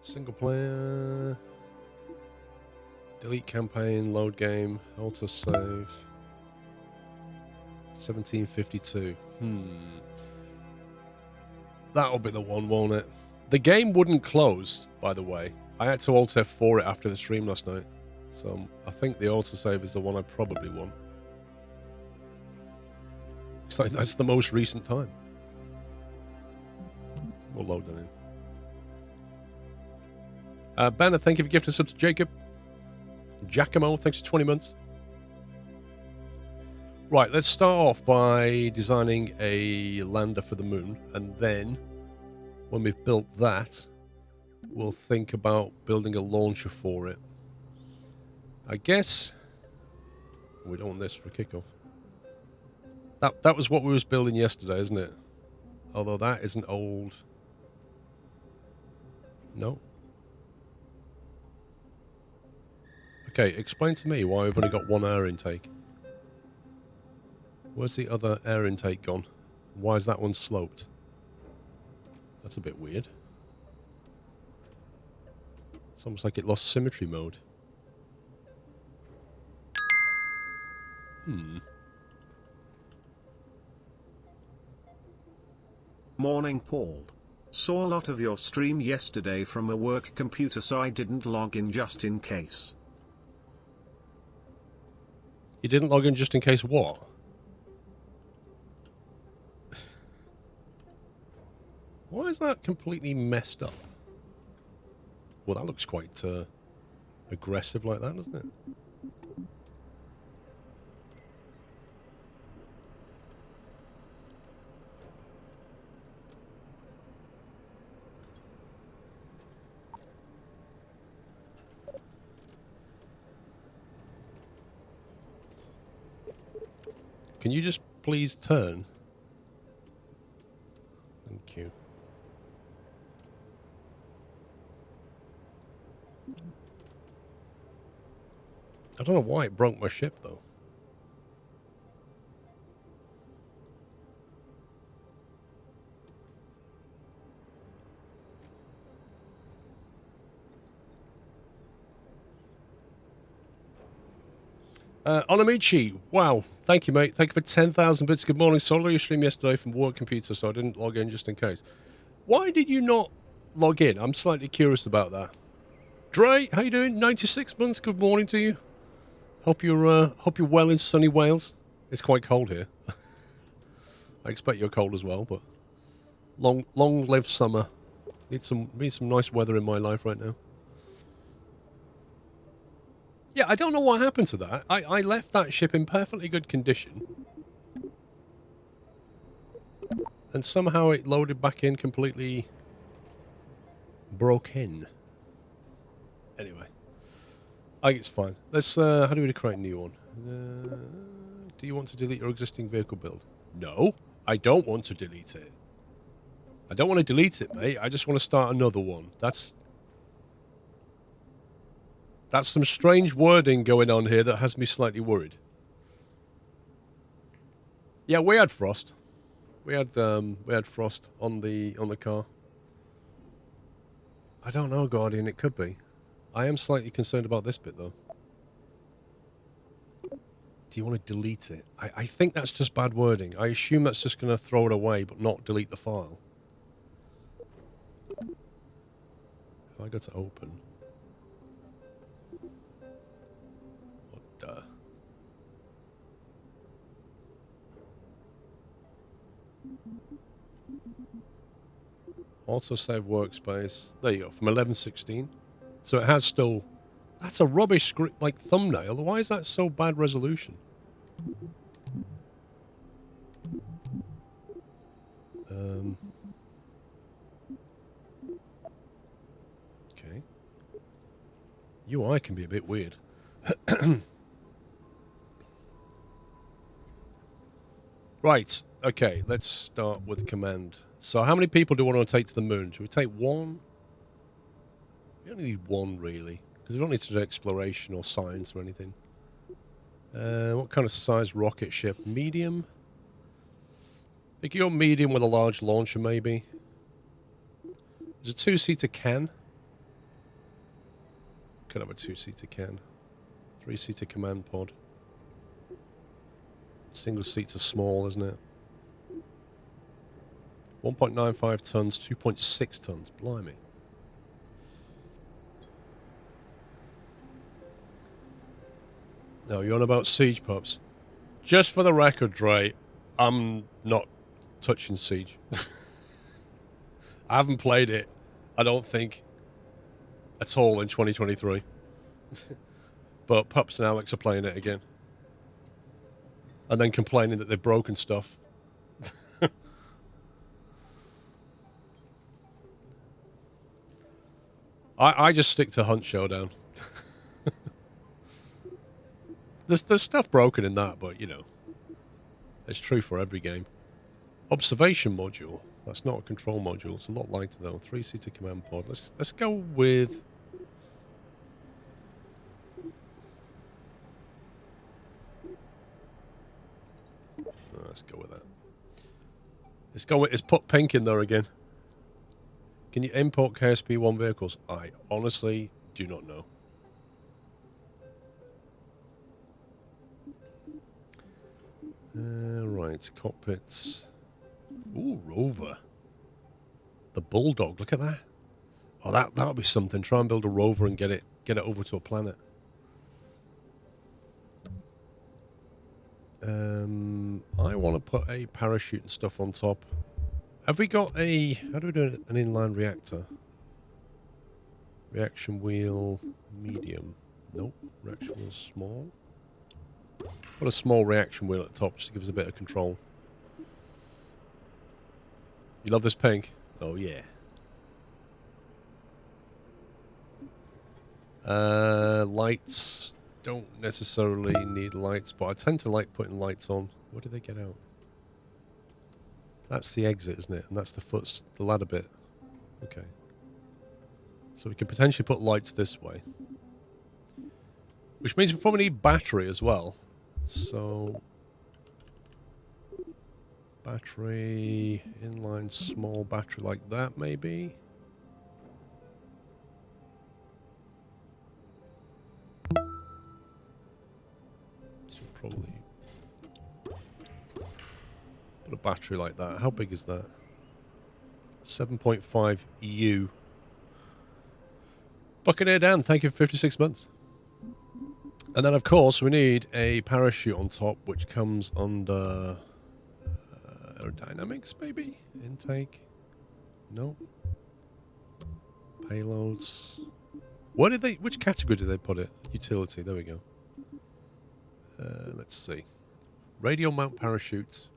Single player. Delete campaign, load game, auto save. 1752. That'll be the one, won't it? The game wouldn't close, by the way. I had to Alt F4 it after the stream last night. So I think the autosave is the one I probably want. Looks like that's the most recent time. We'll load that in. Banner, thank you for gifting sub to Jacob. Giacomo, thanks for 20 months. Right, let's start off by designing a lander for the moon, and then when we've built that, we'll think about building a launcher for it. I guess we don't want this for kickoff. That was what we was building yesterday, isn't it? Although that isn't old. No. Okay, explain to me why we've only got one air intake. Where's the other air intake gone? Why is that one sloped? That's a bit weird. It's almost like it lost symmetry mode. Morning, Paul. Saw a lot of your stream yesterday from a work computer, so I didn't log in just in case. You didn't log in just in case what? Why is that completely messed up? Well, that looks quite aggressive like that, doesn't it? Can you just please turn? Thank you. I don't know why it broke my ship, though. Onamichi, wow. Thank you, mate. Thank you for 10,000 bits. Good morning. Saw your stream yesterday from work computer, so I didn't log in just in case. Why did you not log in? I'm slightly curious about that. Dre, how you doing? 96 months. Good morning to you. Hope you're well in sunny Wales. It's quite cold here. I expect you're cold as well, but long live summer. Need some nice weather in my life right now. Yeah, I don't know what happened to that. I left that ship in perfectly good condition. And somehow it loaded back in completely broken. Anyway. I think it's fine. Let's, how do we create a new one? Do you want to delete your existing vehicle build? No, I don't want to delete it. I don't want to delete it, mate. I just want to start another one. That's some strange wording going on here that has me slightly worried. Yeah, we had frost. We had frost on the car. I don't know, Guardian. It could be. I am slightly concerned about this bit, though. Do you want to delete it? I think that's just bad wording. I assume that's just going to throw it away, but not delete the file. If I go to open... Also save workspace. There you go, from 1116. So it has still... That's a rubbish script, like thumbnail. Why is that so bad resolution? Okay. UI can be a bit weird. Right. Okay, let's start with command. So how many people do we want to take to the moon? Should we take one? We only need one, really. Because we don't need to do exploration or science or anything. What kind of size rocket ship? Medium? We could go medium with a large launcher, maybe. There's a two-seater can. Could have a 2-seater can. 3-seater command pod. Single seats are small, isn't it? 1.95 tons, 2.6 tons. Blimey. No, you're on about Siege Pups. Just for the record, Dre, I'm not touching Siege. I haven't played it, I don't think, at all in 2023. But Pups and Alex are playing it again. And then complaining that they've broken stuff. I just stick to Hunt Showdown. There's stuff broken in that, but, you know, it's true for every game. Observation module. That's not a control module. It's a lot lighter, though. 3-seater command pod. Let's go with... Let's go with that. Let's put pink in there again. Can you import KSP1 vehicles? I honestly do not know. Right, cockpits. Ooh, rover. The Bulldog, look at that. Oh, that would be something. Try and build a rover and get it over to a planet. I want to put a parachute and stuff on top. Have we got a... How do we do an inline reactor? Reaction wheel medium. Nope. Reaction wheel small. Put a small reaction wheel at the top just to give us a bit of control. You love this pink? Oh, yeah. Lights. Don't necessarily need lights, but I tend to like putting lights on. Where do they get out? That's the exit, isn't it? And that's the ladder bit. Okay. So we could potentially put lights this way. Which means we probably need battery as well. So... Battery... Inline small battery like that, maybe? So probably... Put a battery like that. How big is that? 7.5 EU. Buccaneer Dan, thank you for 56 months. And then, of course, we need a parachute on top, which comes under aerodynamics, maybe? Intake? No. Payloads. Which category did they put it? Utility, there we go. Let's see. Radial mount parachutes.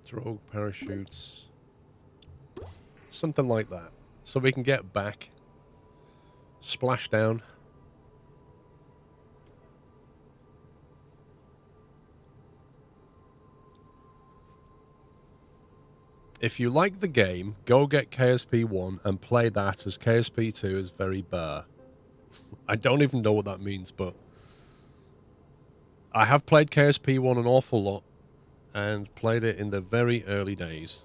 Drogue parachutes. Something like that. So we can get back. Splash down. If you like the game, go get KSP1 and play that, as KSP2 is very bare. I don't even know what that means, but I have played KSP1 an awful lot and played it in the very early days.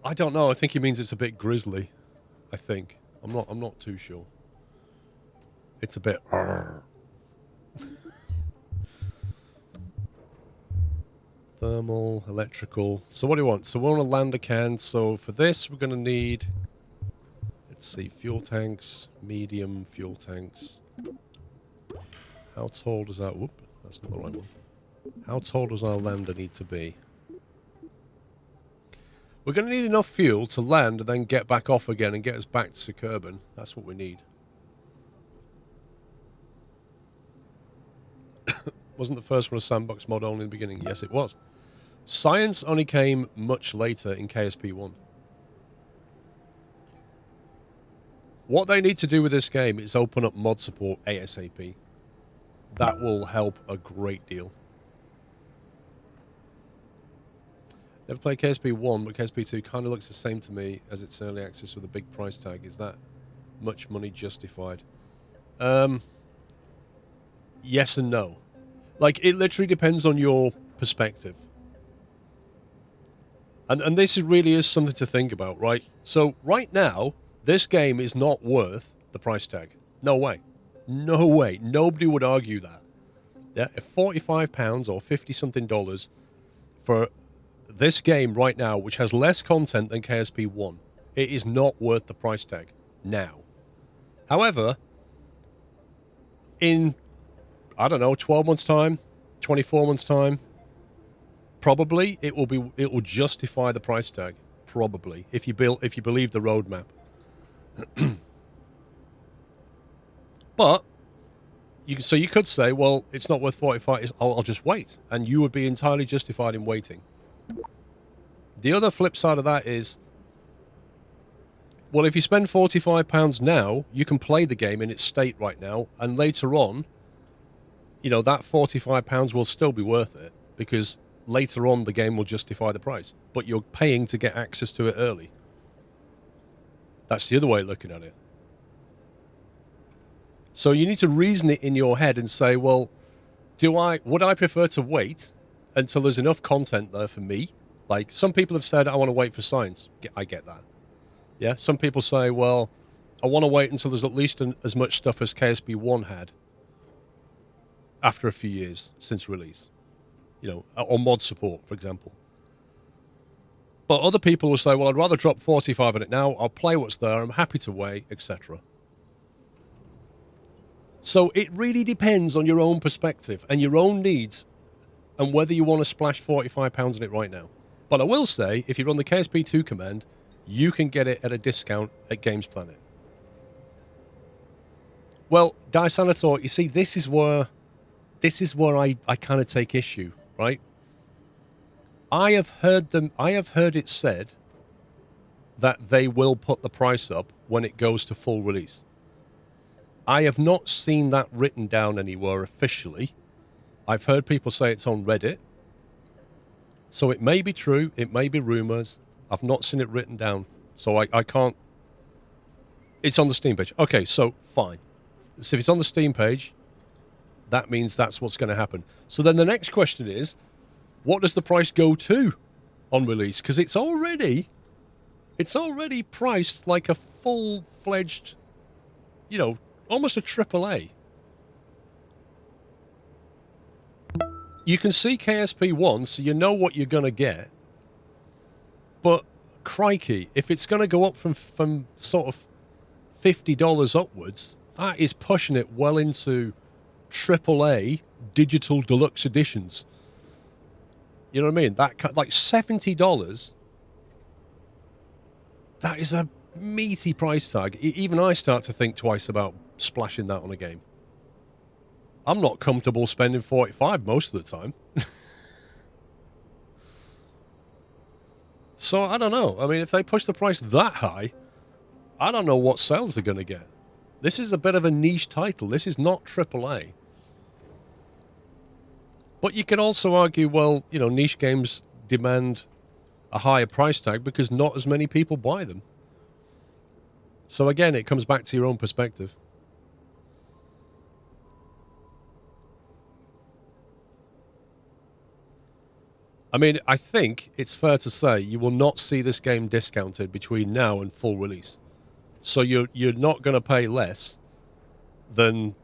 I don't know. I think he means it's a bit grisly. I think. I'm not too sure. It's a bit... Thermal, electrical. So what do you want? So we want to land a can. So for this, we're going to need... Let's see. Fuel tanks. Medium fuel tanks. How tall does that... Whoop. That's not the right one. How tall does our lander need to be? We're going to need enough fuel to land and then get back off again and get us back to Kerbal. That's what we need. Wasn't the first one a sandbox mod only in the beginning? Yes, it was. Science only came much later in KSP1. What they need to do with this game is open up mod support ASAP. That will help a great deal. Never played KSP1, but KSP2 kind of looks the same to me as its early access with a big price tag. Is that much money justified? Yes and no. Like, it literally depends on your perspective. And this really is something to think about, right? So right now, this game is not worth the price tag. No way. No way. Nobody would argue that. Yeah, if £45 or 50 something dollars for this game right now, which has less content than KSP 1, it is not worth the price tag now. However, in, I don't know, 12 months' time, 24 months' time, probably it will justify the price tag. Probably, if you believe the roadmap. But you could say, well, it's not worth 45. I'll just wait, and you would be entirely justified in waiting. The other flip side of that is, well, if you spend £45 now, you can play the game in its state right now, and later on, that £45 will still be worth it, because later on the game will justify the price. But you're paying to get access to it early. That's the other way of looking at it. So you need to reason it in your head and say, well, would I prefer to wait until there's enough content there for me? Like, some people have said, I want to wait for science. I get that. Yeah, some people say, well, I want to wait until there's at least as much stuff as KSP 1 had after a few years since release. Or mod support, for example. But other people will say, well, I'd rather drop 45 on it now. I'll play what's there. I'm happy to wait, etc. So it really depends on your own perspective and your own needs and whether you want to splash £45 on it right now. But I will say, if you run the KSP2 command, you can get it at a discount at Games Planet. Well, Dysanator, you see, this is where I kind of take issue, right? I have heard it said that they will put the price up when it goes to full release. I have not seen that written down anywhere officially. I've heard people say it's on Reddit. So it may be true, it may be rumors. I've not seen it written down. So I can't. It's on the Steam page. Okay, so fine. So if it's on the Steam page, that means that's what's going to happen. So then the next question is, what does the price go to on release? Because it's already priced like a full-fledged, almost a AAA. You can see KSP 1, so you know what you're going to get. But crikey, if it's going to go up from sort of $50 upwards, that is pushing it well into AAA digital deluxe editions. You know what I mean? That like $70. That is a meaty price tag. Even I start to think twice about splashing that on a game. I'm not comfortable spending 45 most of the time. So I don't know. I mean, if they push the price that high, I don't know what sales they're going to get. This is a bit of a niche title. This is not AAA. But you can also argue, well, niche games demand a higher price tag because not as many people buy them. So again, it comes back to your own perspective. I mean, I think it's fair to say you will not see this game discounted between now and full release. So you're not going to pay less than,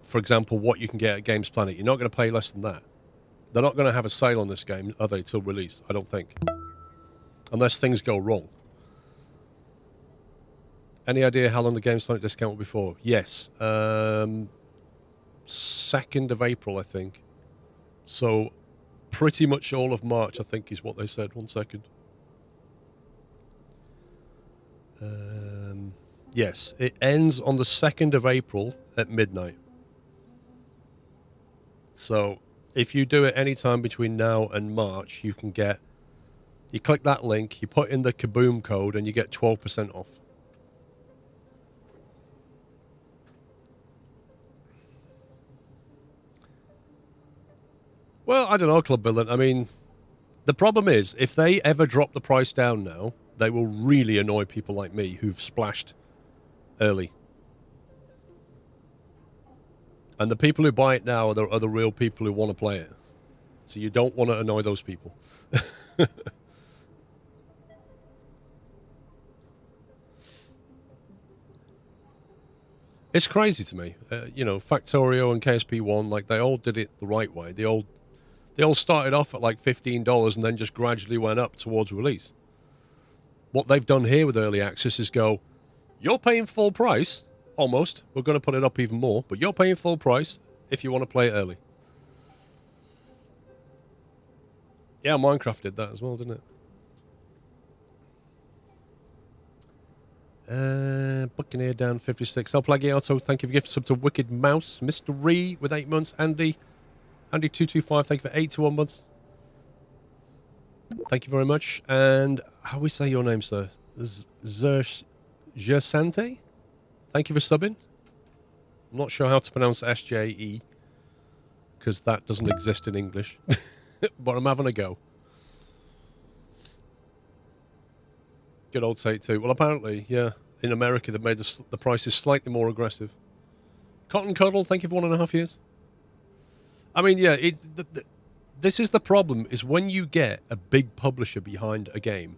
for example, what you can get at Games Planet. You're not going to pay less than that. They're not going to have a sale on this game, are they, till release? I don't think. Unless things go wrong. Any idea how long the Games Planet discount will be for? Yes. 2nd of April, I think. So pretty much all of March, I think, is what they said. 1 second. Yes, it ends on the 2nd of April at midnight. So if you do it anytime between now and March, you click that link, you put in the Kaboom code, and you get 12% off. Well, I don't know, Club Villain. I mean, the problem is, if they ever drop the price down now, they will really annoy people like me who've splashed early. And the people who buy it now are the real people who want to play it. So you don't want to annoy those people. It's crazy to me. You know, Factorio and KSP1, like they all did it the right way. They all started off at like $15 and then just gradually went up towards release. What they've done here with early access is go, you're paying full price, almost. We're going to put it up even more, but you're paying full price if you want to play it early. Yeah, Minecraft did that as well, didn't it? Buccaneer down 56. El Plagiato, thank you for gifting sub to Wicked Mouse. Mr. Ree with 8 months. Andy225, thank you for 81 months. Thank you very much. And how we say your name, sir? Gersante? Thank you for subbing. I'm not sure how to pronounce SJE because that doesn't exist in English. But I'm having a go. Good old Take Two. Well, apparently, yeah, in America they've made the prices slightly more aggressive. Cotton Cuddle, thank you for 1.5 years. I mean, yeah, this is the problem, is when you get a big publisher behind a game,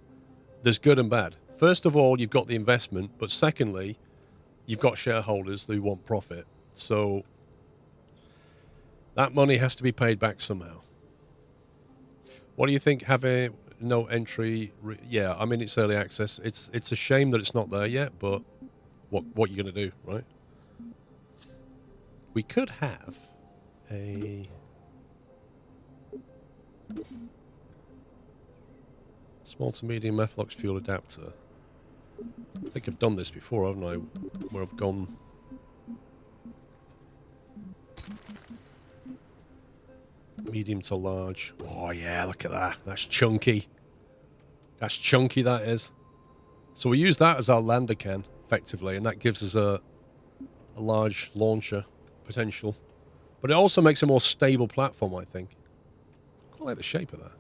there's good and bad. First of all, you've got the investment, but secondly, you've got shareholders who want profit. So that money has to be paid back somehow. What do you think, having no entry? Yeah, I mean, it's early access. It's a shame that it's not there yet, but what are you going to do, right? We could have a small to medium Methlox fuel adapter. I think I've done this before, haven't I? Where I've gone... medium to large. Oh, yeah, look at that. That's chunky. That's chunky, that is. So we use that as our lander can, effectively, and that gives us a large launcher potential. But it also makes a more stable platform, I think. I quite like the shape of that.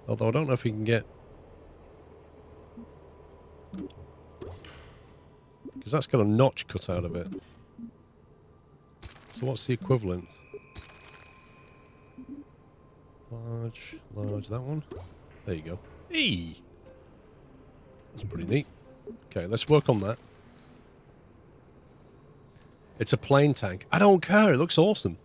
Although I don't know if we can get... because that's got a notch cut out of it. So what's the equivalent? Large, that one. There you go. Hey! That's pretty neat. Okay, let's work on that. It's a plane tank. I don't care, it looks awesome.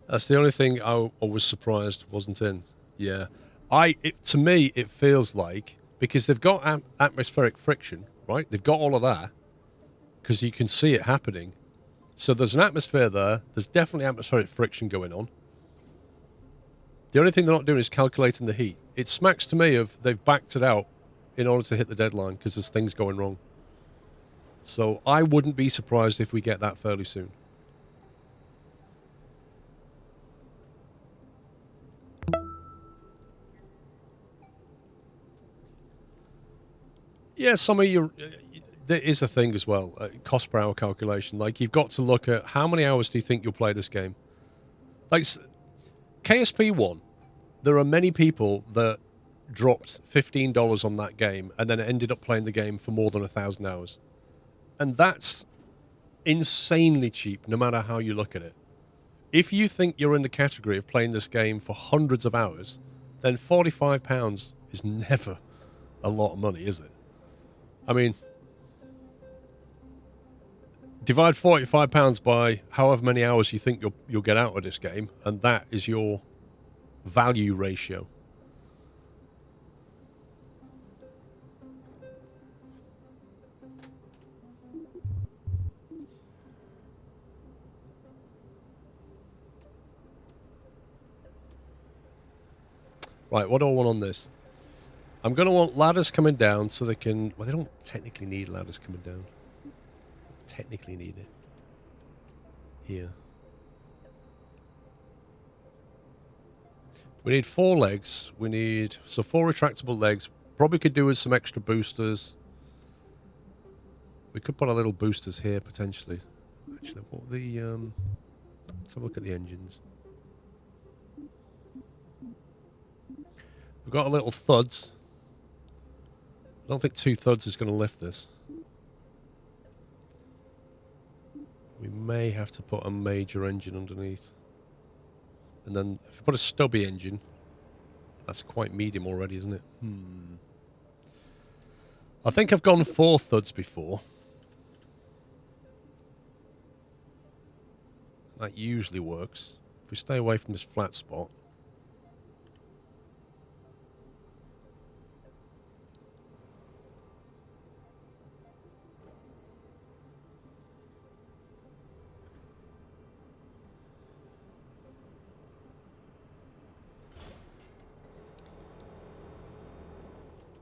That's the only thing I was surprised wasn't in. Yeah. To me, it feels like, because they've got atmospheric friction, right? They've got all of that, because you can see it happening. So there's an atmosphere there. There's definitely atmospheric friction going on. The only thing they're not doing is calculating the heat. It smacks to me of they've backed it out in order to hit the deadline because there's things going wrong. So I wouldn't be surprised if we get that fairly soon. Yeah, some of your... there is a thing as well, cost per hour calculation. Like, you've got to look at how many hours do you think you'll play this game? Like, KSP1, there are many people that dropped $15 on that game and then ended up playing the game for more than 1,000 hours. And that's insanely cheap, no matter how you look at it. If you think you're in the category of playing this game for hundreds of hours, then £45 is never a lot of money, is it? I mean, divide £45 by however many hours you think you'll get out of this game, and that is your value ratio. Right, what do I want on this? I'm going to want ladders coming down so they can... well, they don't technically need ladders coming down. Technically need it. Here. We need 4 legs. We need... so 4 retractable legs. Probably could do with some extra boosters. We could put our little boosters here, potentially. Actually, what the... let's have a look at the engines. We've got a little thuds. I don't think 2 thuds is going to lift this. We may have to put a major engine underneath. And then if you put a stubby engine, that's quite medium already, isn't it? I think I've gone 4 thuds before. That usually works. If we stay away from this flat spot.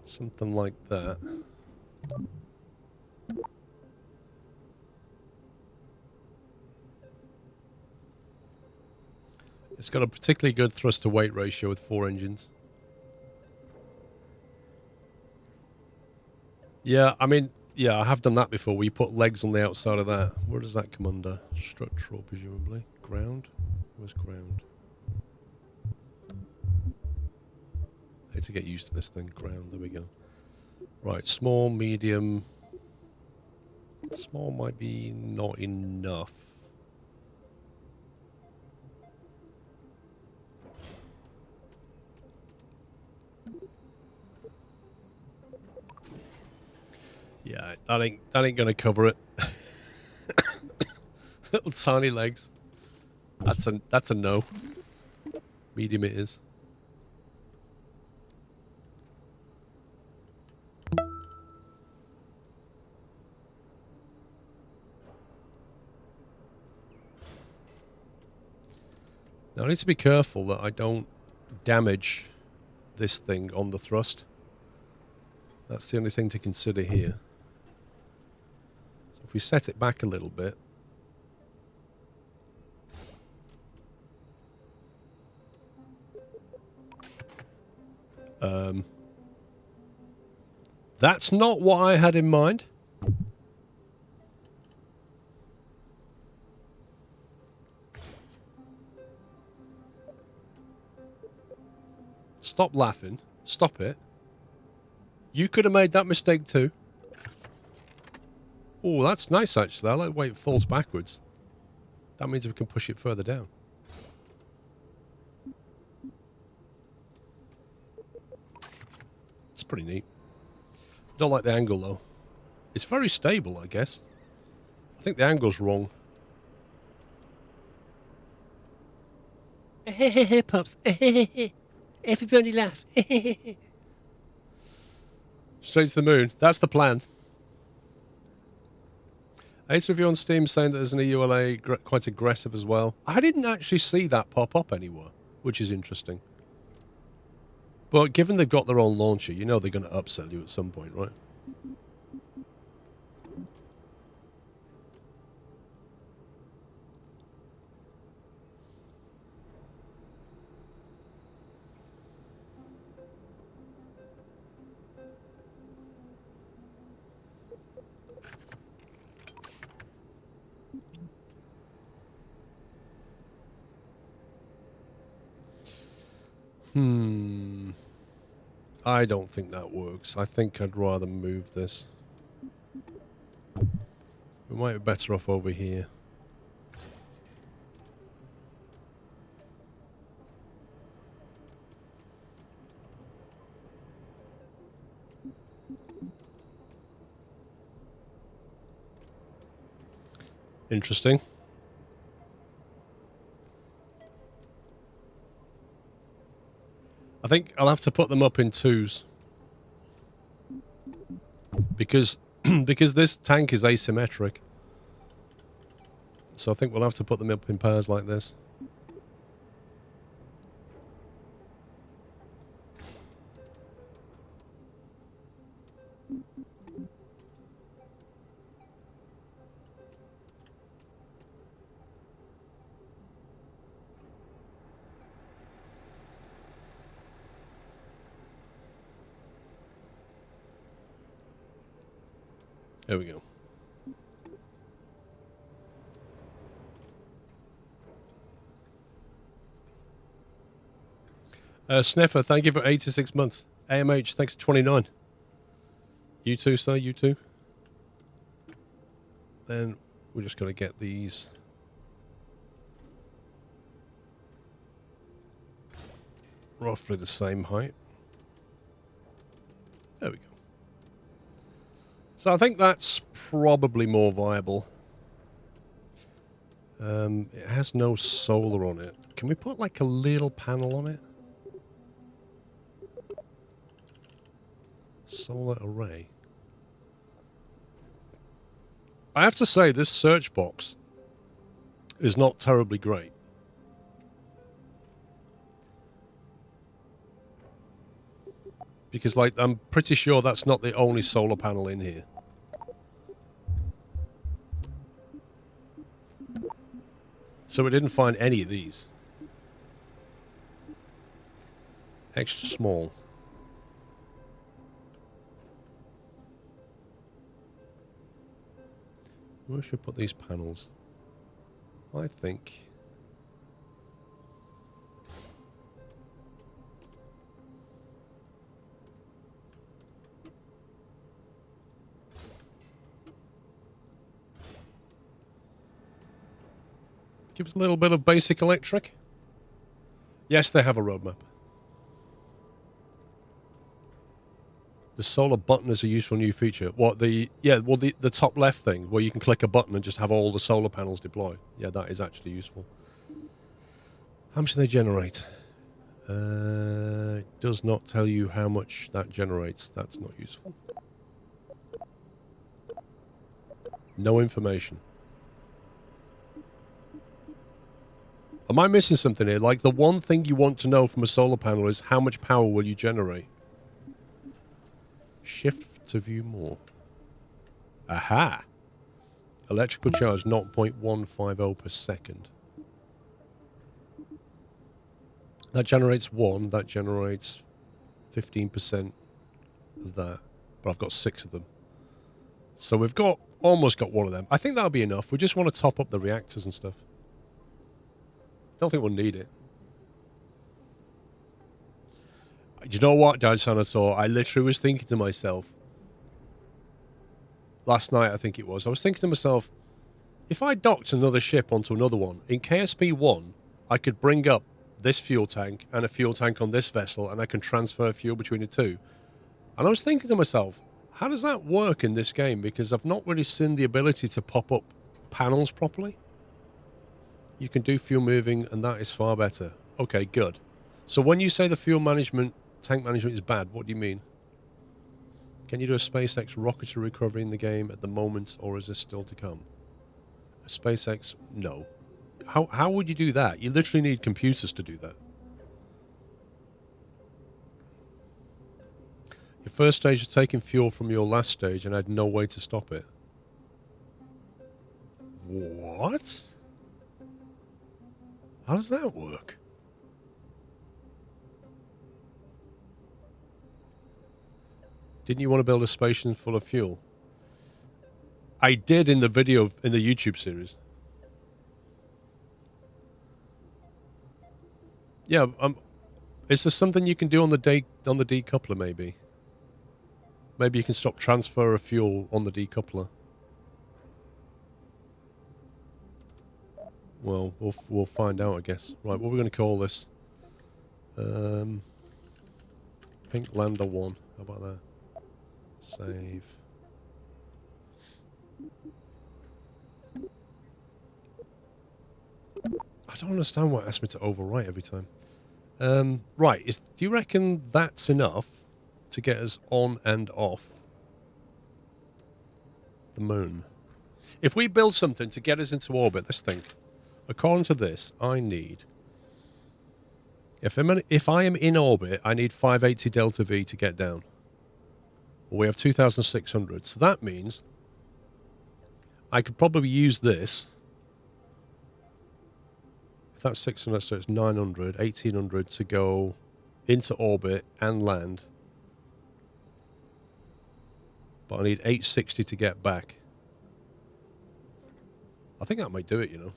Something like that. It's got a particularly good thrust to weight ratio with 4 engines. Yeah, I mean, yeah, I have done that before. We put legs on the outside of that. Where does that come under? Structural, presumably. Ground? Where's ground? I need to get used to this thing. Ground, there we go. Right, small, medium. Small might be not enough. Yeah, that ain't gonna cover it. Little tiny legs. That's a no. Medium it is. Now I need to be careful that I don't damage this thing on the thrust. That's the only thing to consider here. So if we set it back a little bit. That's not what I had in mind. Stop laughing. Stop it. You could have made that mistake too. Oh, that's nice actually. I like the way it falls backwards. That means we can push it further down. It's pretty neat. I don't like the angle though. It's very stable, I guess. I think the angle's wrong. Pops. Everybody laugh. Straight to the moon. That's the plan. Ace review on Steam saying that there's an EULA quite aggressive as well. I didn't actually see that pop up anywhere, which is interesting. But given they've got their own launcher, you know they're going to upsell you at some point, right? I don't think that works. I think I'd rather move this. We might be better off over here. Interesting. I think I'll have to put them up in 2s. Because this tank is asymmetric. So I think we'll have to put them up in pairs like this. There we go. Sniffer, thank you for 86 months. AMH, thanks for 29. You too, sir, you too. Then we're just going to get these. roughly the same height. There we go. So I think that's probably more viable. It has no solar on it. Can we put like a little panel on it? Solar array. I have to say, this search box is not terribly great. Because, like, I'm pretty sure that's not the only solar panel in here. So it didn't find any of these. Extra small. Where should I put these panels? I think... Give us a little bit of basic electric. Yes, they have a roadmap. The solar button is a useful new feature. What, the... Yeah, well, the top left thing, where you can click a button and just have all the solar panels deploy. Yeah, that is actually useful. How much do they generate? It does not tell you how much that generates. That's not useful. No information. Am I missing something here? Like, the one thing you want to know from a solar panel is how much power will you generate? Shift to view more. Aha! Electrical charge 0.150 per second. That generates 1. That generates 15% of that. But I've got 6 of them. So we've got almost got one of them. I think that'll be enough. We just want to top up the reactors and stuff. Don't think we'll need it. Do you know what, Dad Sanator? I literally was thinking to myself, last night I think it was, I was thinking to myself, if I docked another ship onto another one, in KSP-1, I could bring up this fuel tank and a fuel tank on this vessel, and I can transfer fuel between the two. And I was thinking to myself, how does that work in this game? Because I've not really seen the ability to pop up panels properly. You can do fuel moving, and that is far better. Okay, good. So when you say the fuel management, tank management is bad, what do you mean? Can you do a SpaceX rocketry recovery in the game at the moment, or is this still to come? A SpaceX? No. How would you do that? You literally need computers to do that. Your first stage was taking fuel from your last stage and had no way to stop it. What? How does that work? Didn't you want to build a station full of fuel? I did in the video, in the YouTube series. Yeah, is there something you can do on the decoupler, maybe? Maybe you can stop transfer of fuel on the decoupler. Well, we'll find out, I guess. Right, what are we going to call this? Pink Lander 1. How about that? Save. I don't understand why it asks me to overwrite every time. Right, do you reckon that's enough to get us on and off the moon? If we build something to get us into orbit, let's think. According to this, I need... If I am in orbit, I need 580 delta V to get down. Well, we have 2,600, so that means I could probably use this. If that's 600, so it's 900, 1,800 to go into orbit and land. But I need 860 to get back. I think that might do it, you know.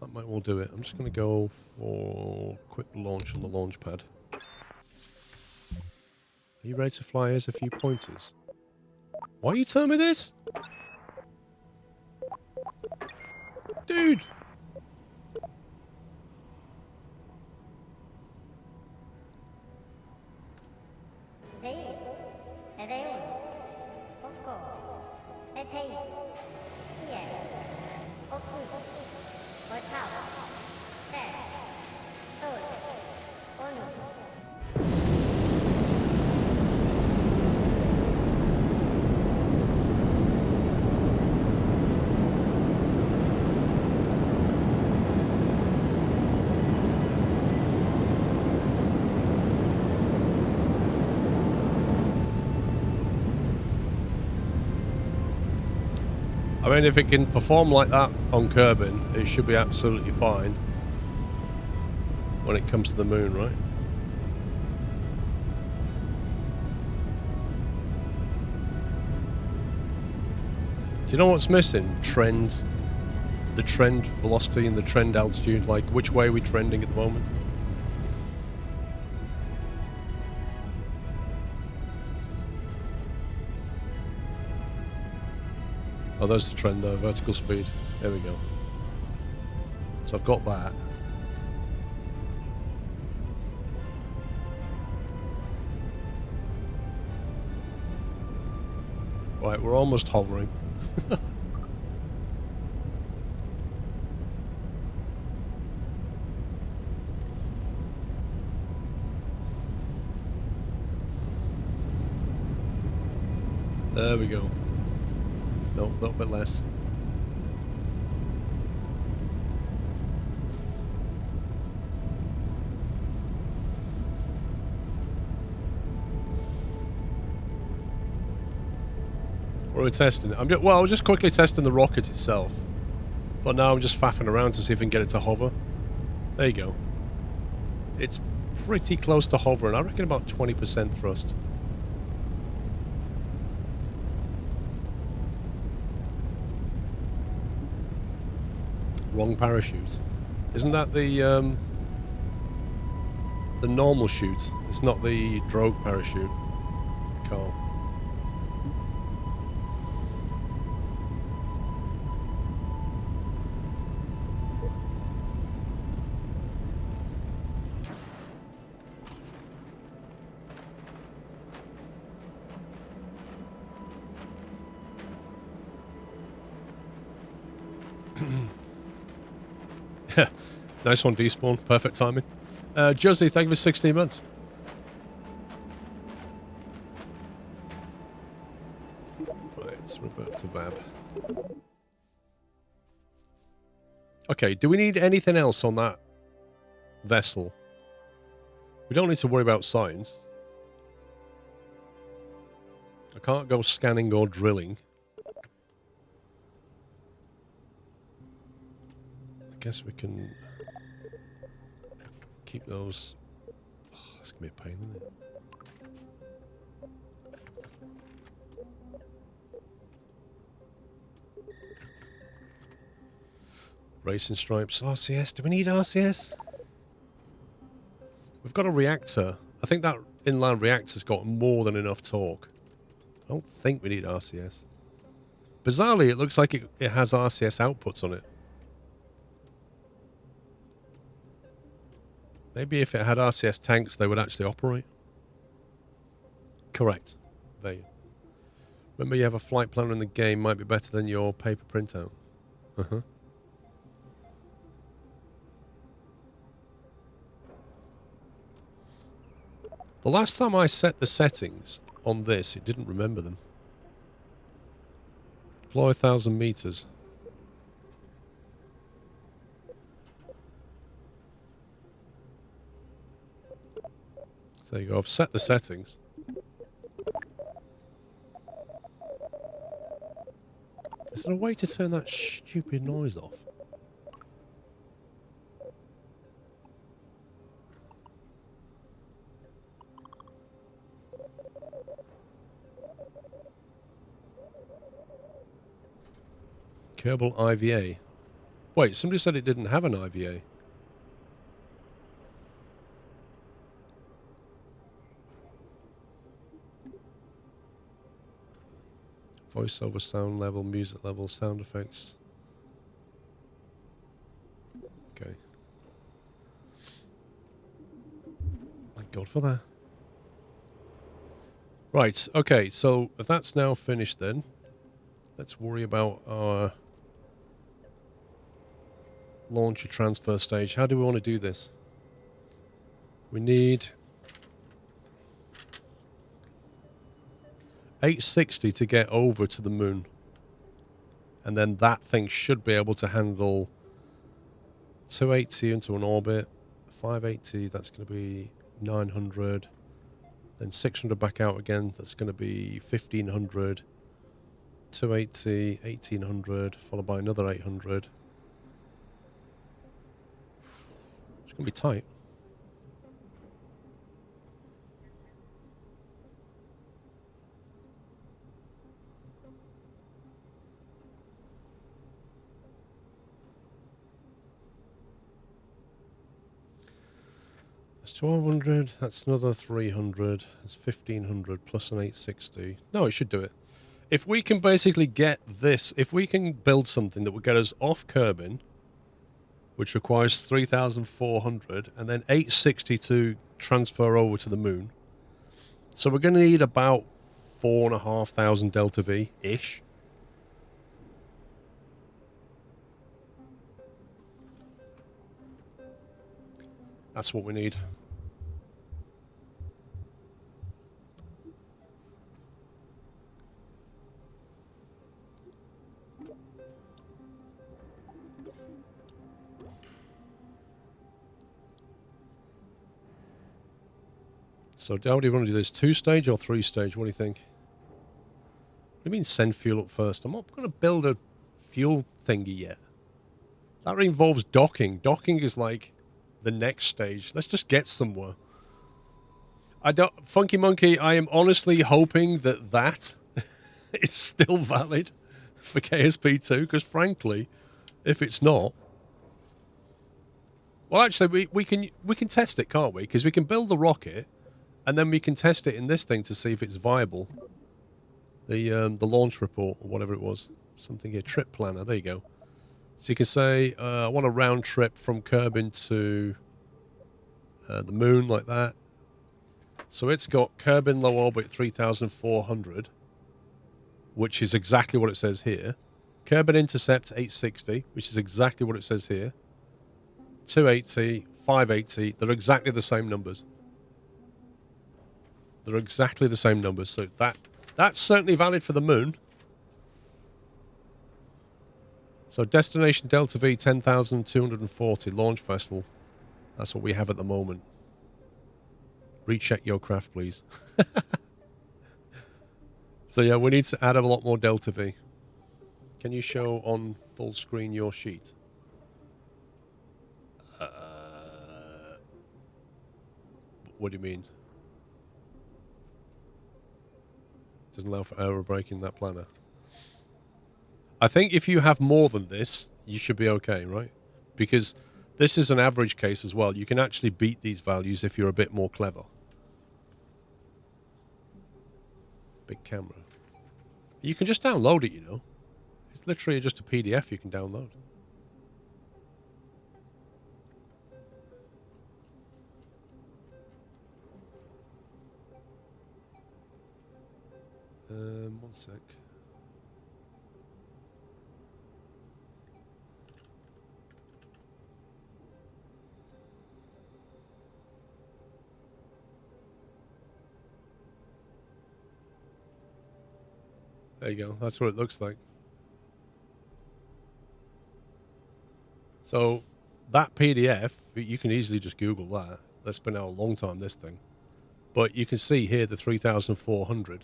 That might well do it. I'm just going to go for quick launch on the launch pad. Are you ready to fly? Here's a few pointers. Why are you telling me this? Dude! Zaid, Reun, Oko, Eteis, Sier, Okni, Otau, Fer, Sol, Onu. I mean, if it can perform like that on Kerbin, it should be absolutely fine when it comes to the moon, right? Do you know what's missing? Trend. The trend velocity and the trend altitude. Like, which way are we trending at the moment? Oh, there's the trend there, vertical speed. There we go. So I've got that. Right, we're almost hovering. There we go. No, a little bit less. What are we testing? I was just quickly testing the rocket itself. But now I'm just faffing around to see if I can get it to hover. There you go. It's pretty close to hovering. I reckon about 20% thrust. Wrong parachute. Isn't that the normal chute? It's not the drogue parachute. Carl. Nice one, despawn. Perfect timing. Josie, thank you for 16 months. Right, let's revert to Vab. Okay, do we need anything else on that vessel? We don't need to worry about signs. I can't go scanning or drilling. I guess we can keep those. Oh, that's gonna be a pain, isn't it? Racing stripes, RCS. Do we need RCS? We've got a reactor. I think that inland reactor's got more than enough torque. I don't think we need RCS. Bizarrely, it looks like it has RCS outputs on it. Maybe if it had RCS tanks, they would actually operate. Correct. There you go. Remember, you have a flight planner in the game. Might be better than your paper printout. Uh-huh. The last time I set the settings on this, it didn't remember them. Deploy 1,000 meters. So there you go. I've set the settings. Is there a way to turn that stupid noise off? Kerbal IVA. Wait, somebody said it didn't have an IVA. Voiceover, sound level, music level, sound effects. Okay. Thank God for that. Right, okay, so if that's now finished then, let's worry about our launcher transfer stage. How do we want to do this? We need 860 to get over to the moon. And then that thing should be able to handle 280 into an orbit, 580, that's going to be 900, then 600 back out again, that's going to be 1500, 280, 1800, followed by another 800. It's going to be tight. That's 1200, that's another 300, that's 1500 plus an 860. No, it should do it. If we can basically get this, if we can build something that will get us off Kerbin, which requires 3,400, and then 860 to transfer over to the moon. So we're going to need about 4,500 delta V-ish. That's what we need. So how do you want to do this? 2-stage or 3-stage? What do you think? What do you mean send fuel up first? I'm not going to build a fuel thingy yet. That involves docking. Docking is like the next stage. Let's just get somewhere. Funky Monkey, I am honestly hoping that is still valid for KSP2, because frankly, if it's not... Well, actually, we can test it, can't we? Because we can build the rocket, and then we can test it in this thing to see if it's viable. The launch report, or whatever it was. Something here, trip planner, there you go. So you can say, I want a round trip from Kerbin to the moon, like that. So it's got Kerbin low orbit 3,400, which is exactly what it says here. Kerbin intercept 860, which is exactly what it says here. 280, 580, they're exactly the same numbers. They're exactly the same numbers, so that's certainly valid for the moon. So destination Delta V 10,240 launch vessel. That's what we have at the moment. Recheck your craft, please. So yeah, we need to add a lot more Delta V. Can you show on full screen your sheet? What do you mean? Doesn't allow for error breaking that planner. I think if you have more than this, you should be okay, right? Because this is an average case as well. You can actually beat these values if you're a bit more clever. Big camera. You can just download it, you know. It's literally just a PDF you can download. One sec. There you go. That's what it looks like. So that PDF, you can easily just Google that. That's been out a long time, this thing. But you can see here the 3,400 at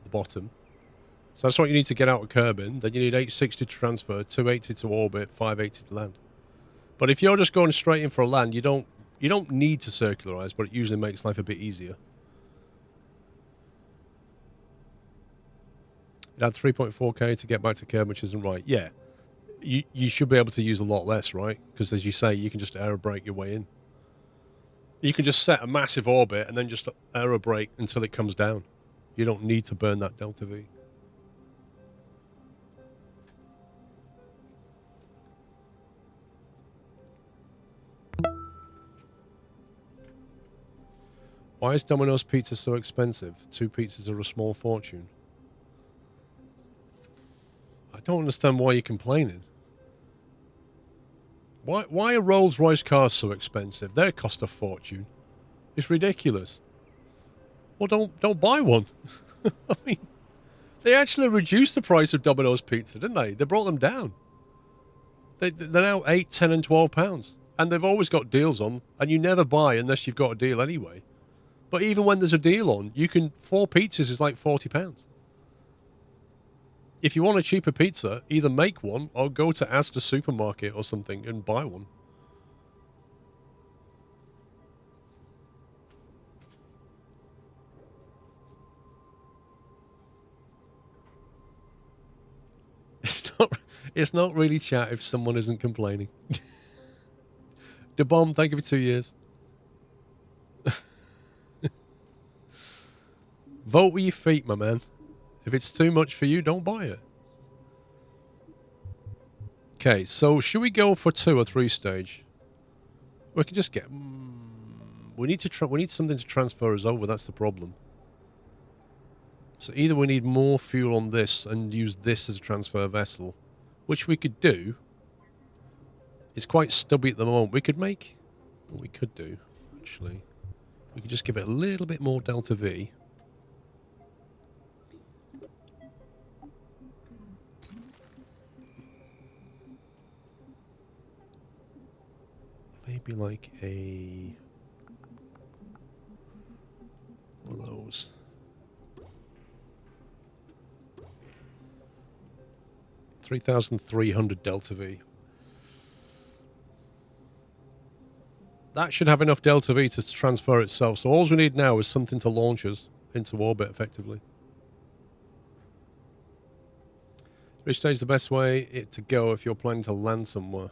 the bottom. So that's what you need to get out of Kerbin. Then you need 860 to transfer, 280 to orbit, 580 to land. But if you're just going straight in for a land, you don't need to circularize, but it usually makes life a bit easier. It had 3.4k to get back to Kerbin, which isn't right. Yeah. You should be able to use a lot less, right? Because as you say, you can just aero brake your way in. You can just set a massive orbit and then just aero brake until it comes down. You don't need to burn that Delta V. Why is Domino's pizza so expensive? 2 pizzas are a small fortune. I don't understand why you're complaining. Why are Rolls-Royce cars so expensive? They cost a fortune. It's ridiculous. Well, don't buy one. I mean, they actually reduced the price of Domino's pizza, didn't they? They brought them down. They're now £8, £10 and £12. And they've always got deals on, and you never buy unless you've got a deal anyway. But even when there's a deal on, 4 pizzas is like £40. If you want a cheaper pizza, either make one or go to Asda supermarket or something and buy one. It's not really chat if someone isn't complaining. The bomb, thank you for 2 years. Vote with your feet, my man. If it's too much for you, don't buy it. Okay, so should we go for 2 or 3 stage? We can just get. We need something to transfer us over. That's the problem. So either we need more fuel on this and use this as a transfer vessel, which we could do. It's quite stubby at the moment. We could make. What we could do, actually, we could just give it a little bit more delta V. Maybe like one of those. $3,300 delta V. That should have enough delta V to transfer itself. So all we need now is something to launch us into orbit effectively. Which stage is the best way to go if you're planning to land somewhere?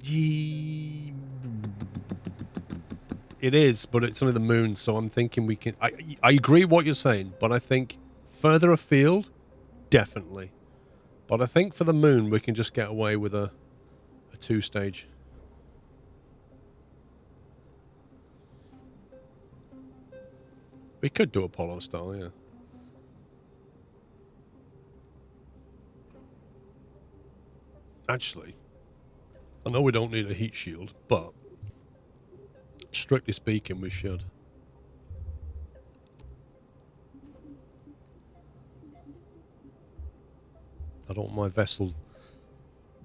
It is, but it's only the moon, so I'm thinking we can... I agree what you're saying, but I think further afield, definitely. But I think for the moon, we can just get away with a 2-stage. We could do Apollo style, yeah. Actually, I know we don't need a heat shield, but strictly speaking, we should. I don't want my vessel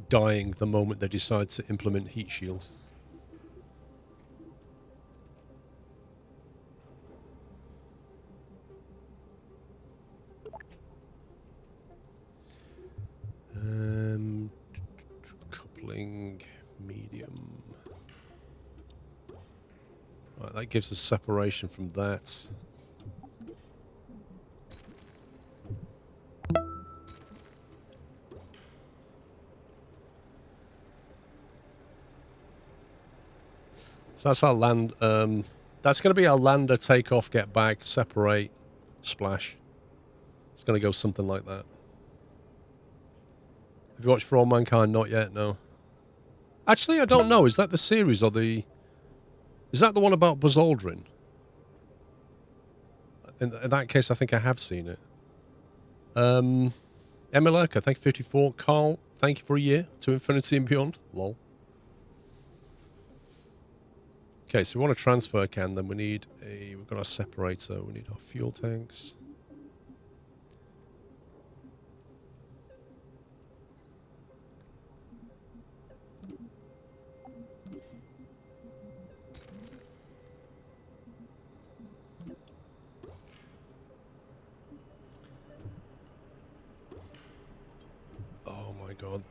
dying the moment they decide to implement heat shields. Coupling medium. Right, that gives us separation from that. So that's our land. That's going to be our lander, take off, get back, separate, splash. It's going to go something like that. Have you watched For All Mankind? Not yet, no. Actually, I don't know. Is that the series or the... Is that the one about Buzz Aldrin? In that case, I think I have seen it. Emma Lurker, thank you for 54. Carl, thank you for a year. To infinity and beyond. Lol. Okay, so we want a transfer can, then we need a... We've got our separator. We need our fuel tanks. Oh my god.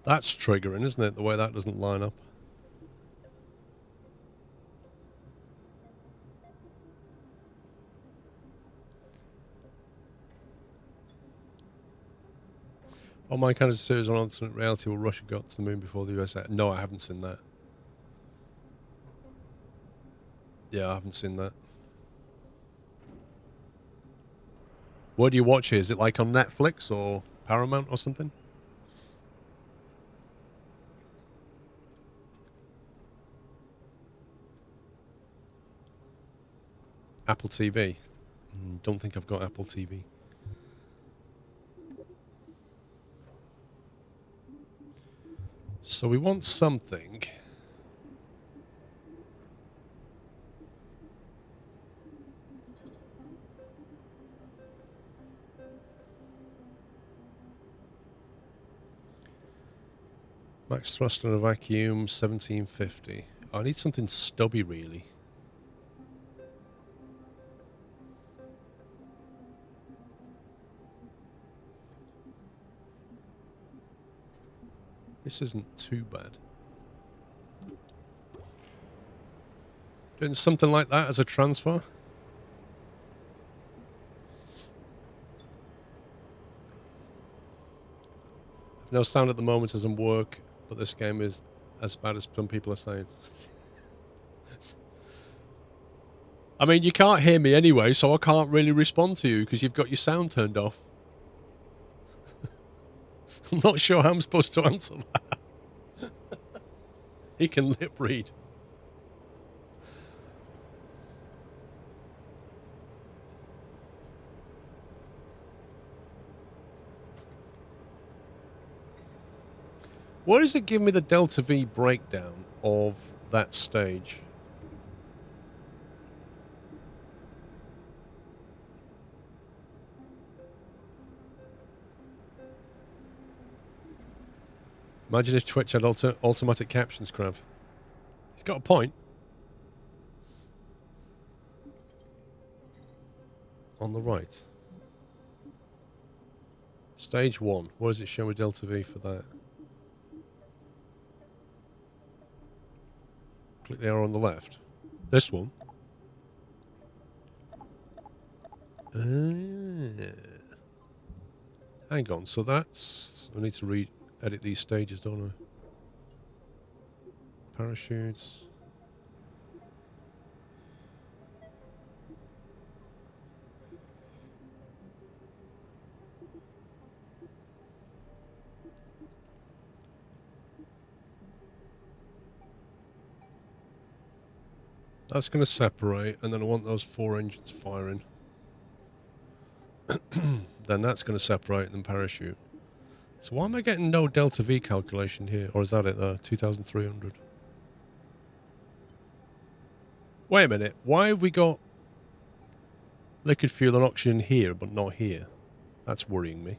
That's triggering, isn't it? The way that doesn't line up. Oh, my kind of series on alternate reality where Russia got to the moon before the USA. No, I haven't seen that. Yeah, I haven't seen that. Where do you watch it? Is it like on Netflix or Paramount or something? Apple TV. Don't think I've got Apple TV. So we want something. Max thrust on a vacuum, 1750. I need something stubby, really. This isn't too bad. Doing something like that as a transfer. No sound at the moment as in work, but this game is as bad as some people are saying. I mean, you can't hear me anyway, so I can't really respond to you because you've got your sound turned off. I'm not sure how I'm supposed to answer that. He can lip read. Why does it give me the Delta V breakdown of that stage? Imagine if Twitch had automatic captions, Krav. He's got a point. On the right. Stage 1. What does it show with Delta V for that? Click the arrow on the left. This one. Hang on. So that's... I need to edit these stages, don't I? Parachutes. That's going to separate, and then I want those 4 engines firing. Then that's going to separate and then parachute. So why am I getting no Delta V calculation here? Or is that it there? 2,300. Wait a minute. Why have we got liquid fuel and oxygen here, but not here? That's worrying me.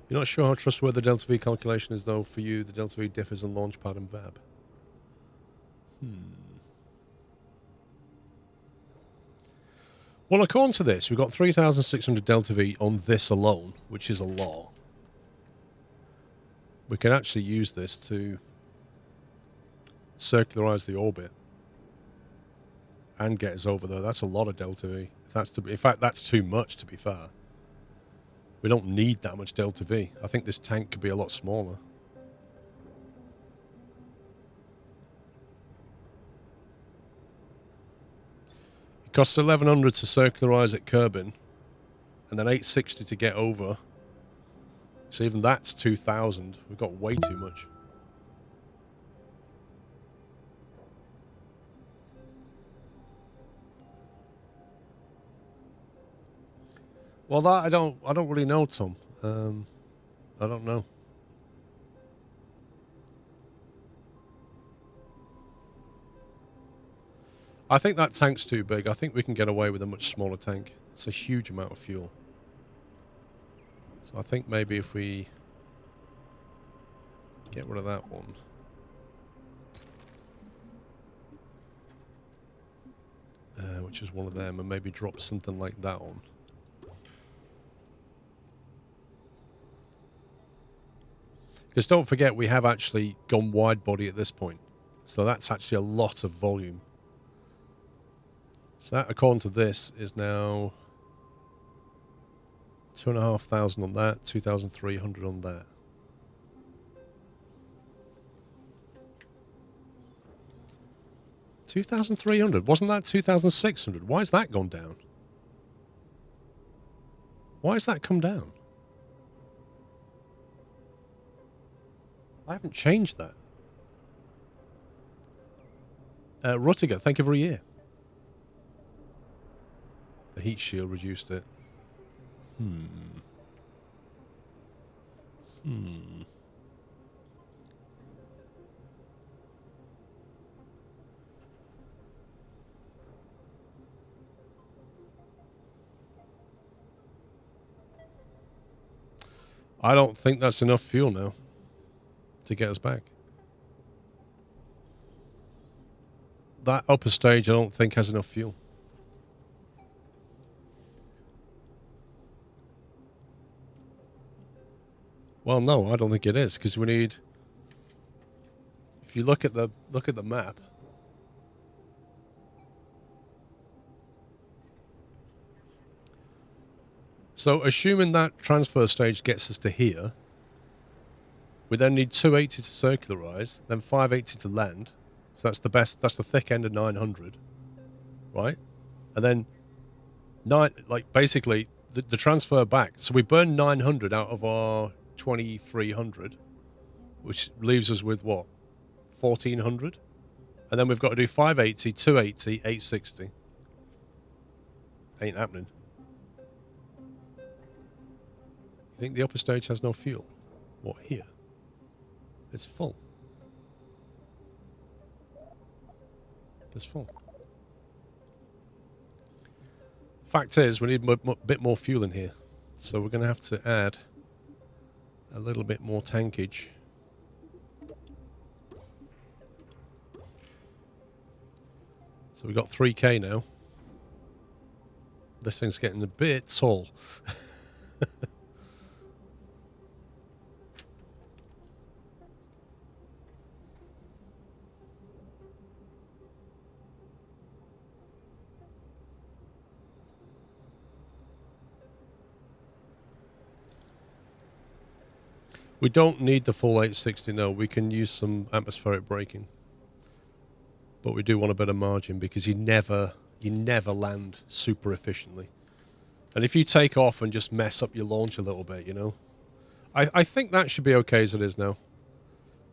You're not sure how trustworthy the Delta V calculation is, though. For you, the Delta V differs in Launchpad and VAB. Well, according to this, we've got 3,600 Delta V on this alone, which is a lot. We can actually use this to circularize the orbit and get us over there. That's a lot of Delta V. In fact, that's too much, to be fair. We don't need that much Delta V. I think this tank could be a lot smaller. It costs 1,100 to circularize at Kerbal, and then 860 to get over. So even that's 2,000. We've got way too much. Well, that I don't really know, Tom. I don't know. I think that tank's too big. I think we can get away with a much smaller tank. It's a huge amount of fuel. So I think maybe if we get rid of that one. Which is one of them, and maybe drop something like that on. Because don't forget, we have actually gone wide body at this point. So that's actually a lot of volume. So that, according to this, is now 2,500 on that, 2,300 on that. 2,300. Wasn't that 2,600? Why has that gone down? Why has that come down? I haven't changed that. Ruttiger, thank you for a year. The heat shield reduced it. I don't think that's enough fuel now to get us back. That upper stage I don't think has enough fuel. Well, no, I don't think it is, because we need... If you look at the map... So, assuming that transfer stage gets us to here, we then need 280 to circularize, then 580 to land. So that's the thick end of 900, right? And then basically the transfer back. So we burn 900 out of our 2,300, which leaves us with what? 1,400? And then we've got to do 580, 280, 860. Ain't happening. You think the upper stage has no fuel? What, here? It's full. It's full. Fact is, we need a bit more fuel in here. So we're going to have to add a little bit more tankage. So we've got 3K now. This thing's getting a bit tall. We don't need the full 860, no. We can use some atmospheric braking. But we do want a bit of margin because you never land super efficiently. And if you take off and just mess up your launch a little bit, you know. I think that should be okay as it is now.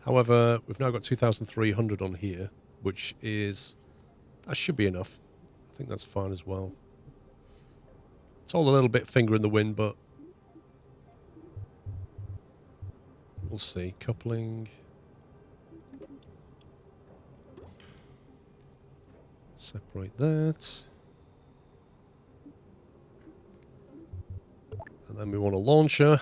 However, we've now got 2,300 on here, which is... That should be enough. I think that's fine as well. It's all a little bit finger in the wind, but... We'll see. Coupling. Separate that. And then we want a launcher.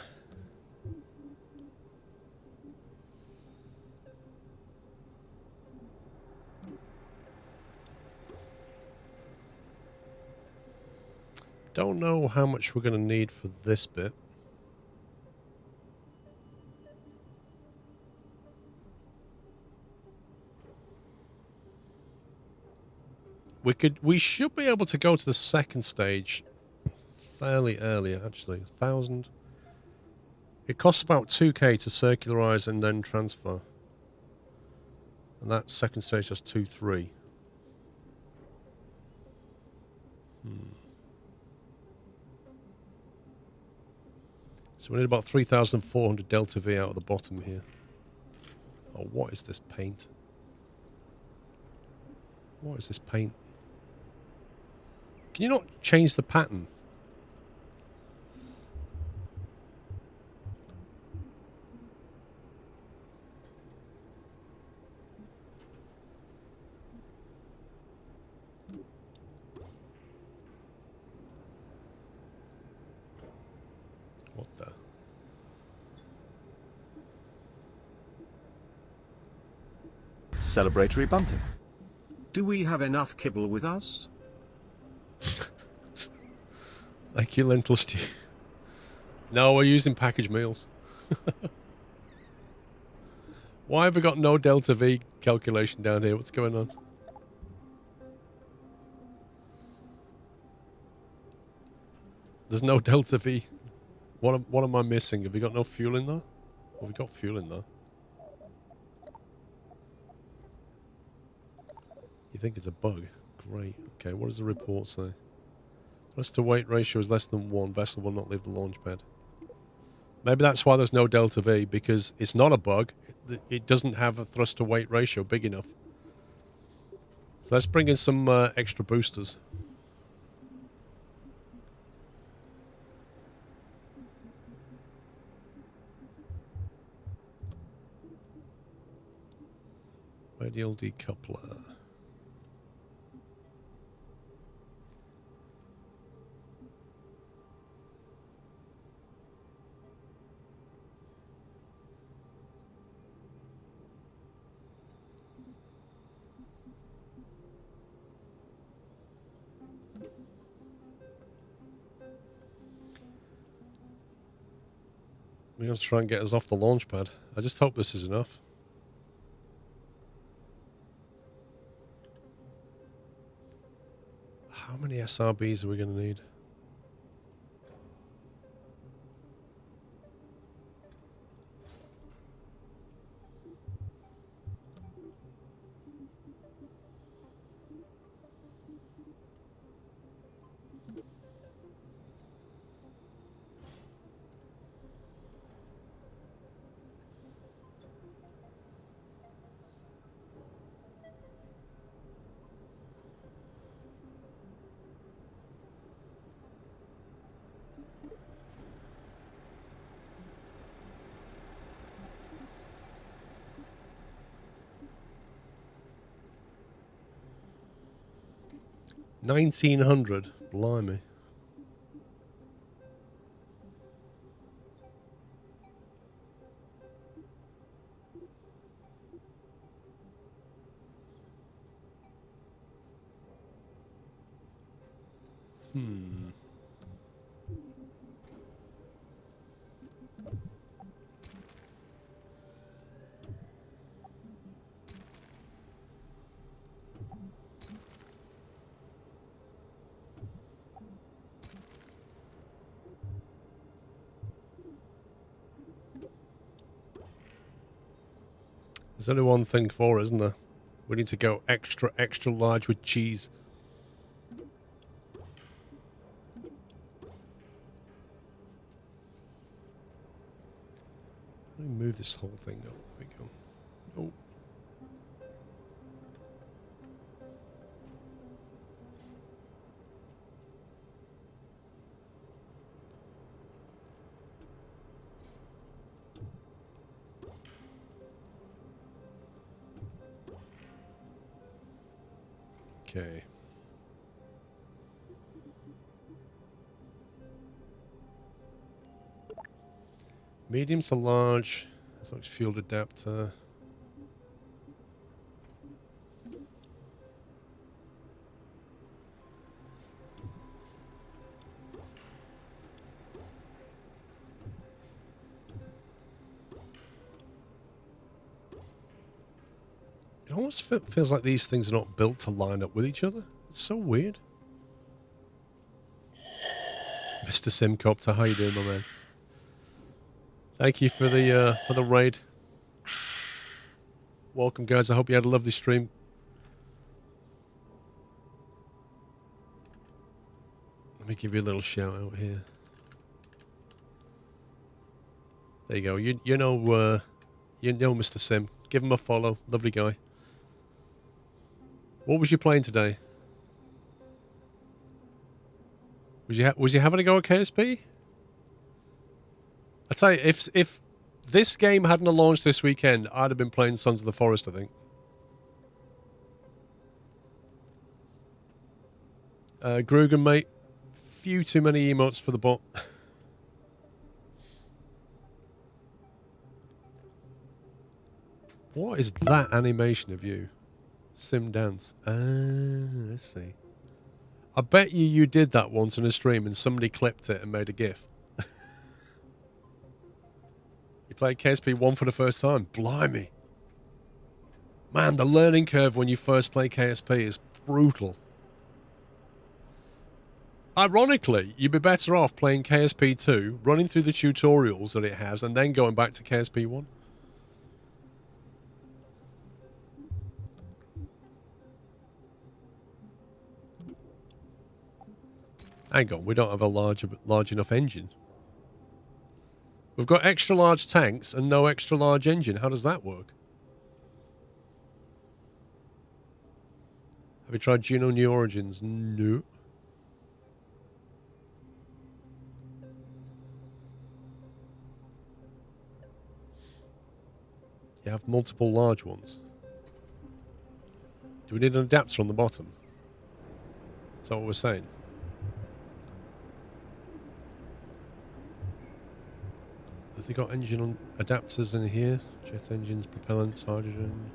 Don't know how much we're going to need for this bit. We should be able to go to the second stage fairly early, actually. 1,000. It costs about 2K to circularize and then transfer. And that second stage has 2-3. So we need about 3,400 delta V out of the bottom here. Oh, what is this paint? What is this paint? Can you not change the pattern? What the? Celebratory bunting. Do we have enough kibble with us? Like your lentil stew. No, we're using packaged meals. Why have we got no delta V calculation down here? What's going on? There's no delta V. What am I missing? Have we got no fuel in there? Well, we got fuel in there. You You think it's a bug? Great. Okay, what does the report say? Thrust to weight ratio is less than 1. Vessel will not leave the launch pad. Maybe that's why there's no delta V, because it's not a bug. It doesn't have a thrust to weight ratio big enough. So let's bring in some extra boosters. Radial decoupler. We're going to try and get us off the launch pad. I just hope this is enough. How many SRBs are we going to need? $1,900. Blimey. There's only one thing for, isn't there? We need to go extra, extra large with cheese. Let me move this whole thing up. There we go. Oh. Okay. Medium to large. As long as field adapter. It almost feels like these things are not built to line up with each other. It's so weird. Mr. Simcopter, how you doing, my man? Thank you for the raid. Welcome, guys. I hope you had a lovely stream. Let me give you a little shout out here. There you go. You know Mr. Sim. Give him a follow. Lovely guy. What was you playing today? Was you having a go at KSP? I'd say if this game hadn't launched this weekend, I'd have been playing Sons of the Forest, I think. Grugan, mate. Few too many emotes for the bot. What is that animation of you? Sim dance. Let's see. I bet you did that once in a stream and somebody clipped it and made a GIF. You played KSP 1 for the first time. Blimey. Man, the learning curve when you first play KSP is brutal. Ironically, you'd be better off playing KSP 2, running through the tutorials that it has, and then going back to KSP 1. Hang on, we don't have a large enough engine. We've got extra large tanks and no extra large engine. How does that work? Have you tried Juno New Origins? No. You have multiple large ones. Do we need an adapter on the bottom? Is that what we're saying? Have they got engine on adapters in here? Jet engines, propellants, hydrogen.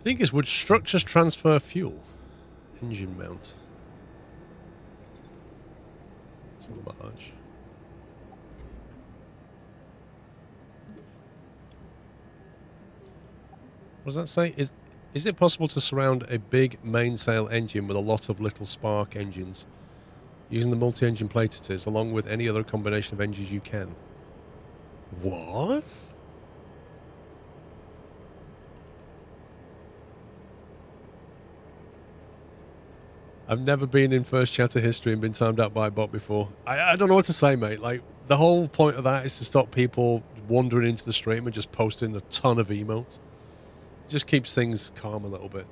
Thing is, would structures transfer fuel? Engine mount. It's large. What does that say? Is it possible to surround a big mainsail engine with a lot of little spark engines using the multi-engine plate it is, along with any other combination of engines you can? What? I've never been in first chatter history and been timed out by a bot before. I don't know what to say, mate. Like, the whole point of that is to stop people wandering into the stream and just posting a ton of emotes. It just keeps things calm a little bit.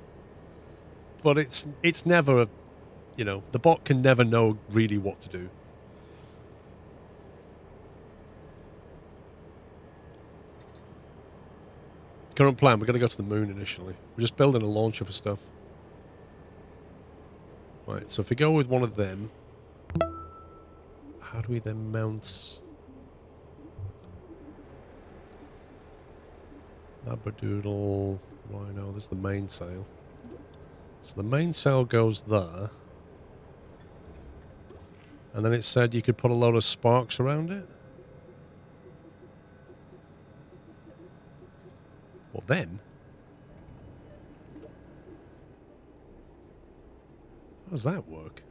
But it's never, you know, the bot can never know really what to do. Current plan, we're going to go to the moon initially. We're just building a launcher for stuff. Right, so if we go with one of them, how do we then mount Labradoodle, Rhino? There's the mainsail. So the mainsail goes there. And then it said you could put a load of sparks around it. Well, then. How does that work?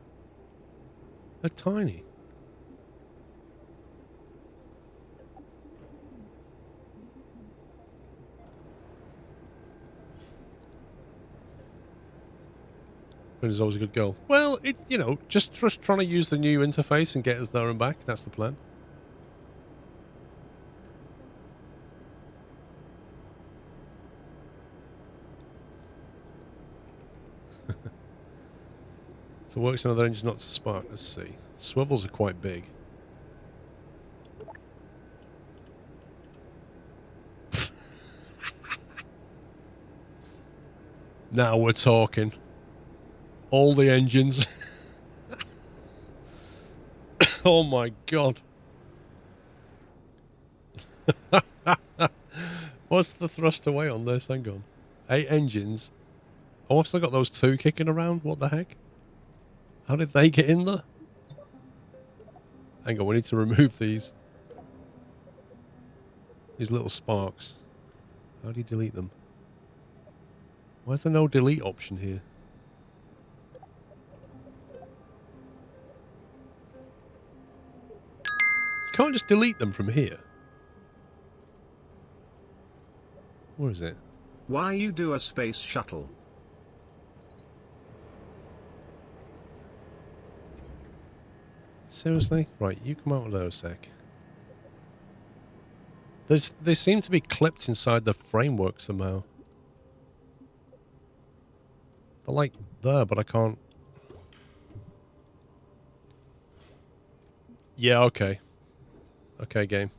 They're tiny. Is always a good goal. Well, it's, you know, just trying to use the new interface and get us there and back. That's the plan. So it works on other engines not to spark. Let's see. Swivels are quite big. Now we're talking. All the engines. Oh my god. What's the thrust away on this? Hang on. 8 engines. Oh, I've still got those 2 kicking around. What the heck? How did they get in there? Hang on, we need to remove these. These little sparks. How do you delete them? Why is there no delete option here? You can't just delete them from here. Where is it? Why you do a space shuttle? Seriously? Right, you come out of there a sec. They seem to be clipped inside the framework somehow. They're like there, but I can't. Yeah, okay. Okay, game.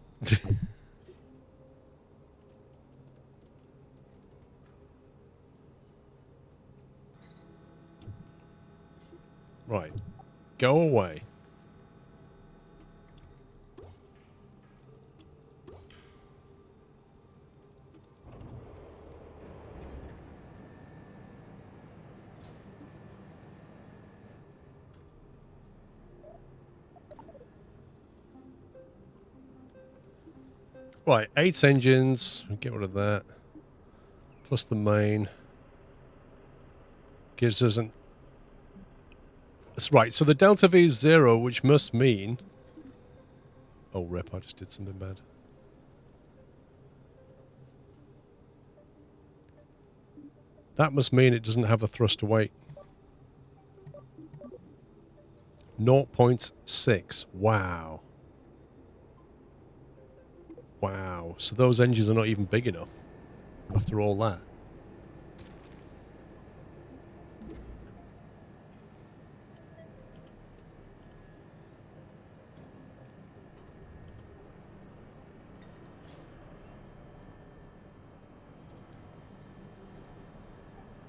Right. Go away. Right, 8 engines. Get rid of that. Plus the main. Gives us an That's right. So the delta V is 0, which must mean... Oh, rip, I just did something bad. That must mean it doesn't have a thrust to weight. 0.6. Wow. Wow. So those engines are not even big enough after all that.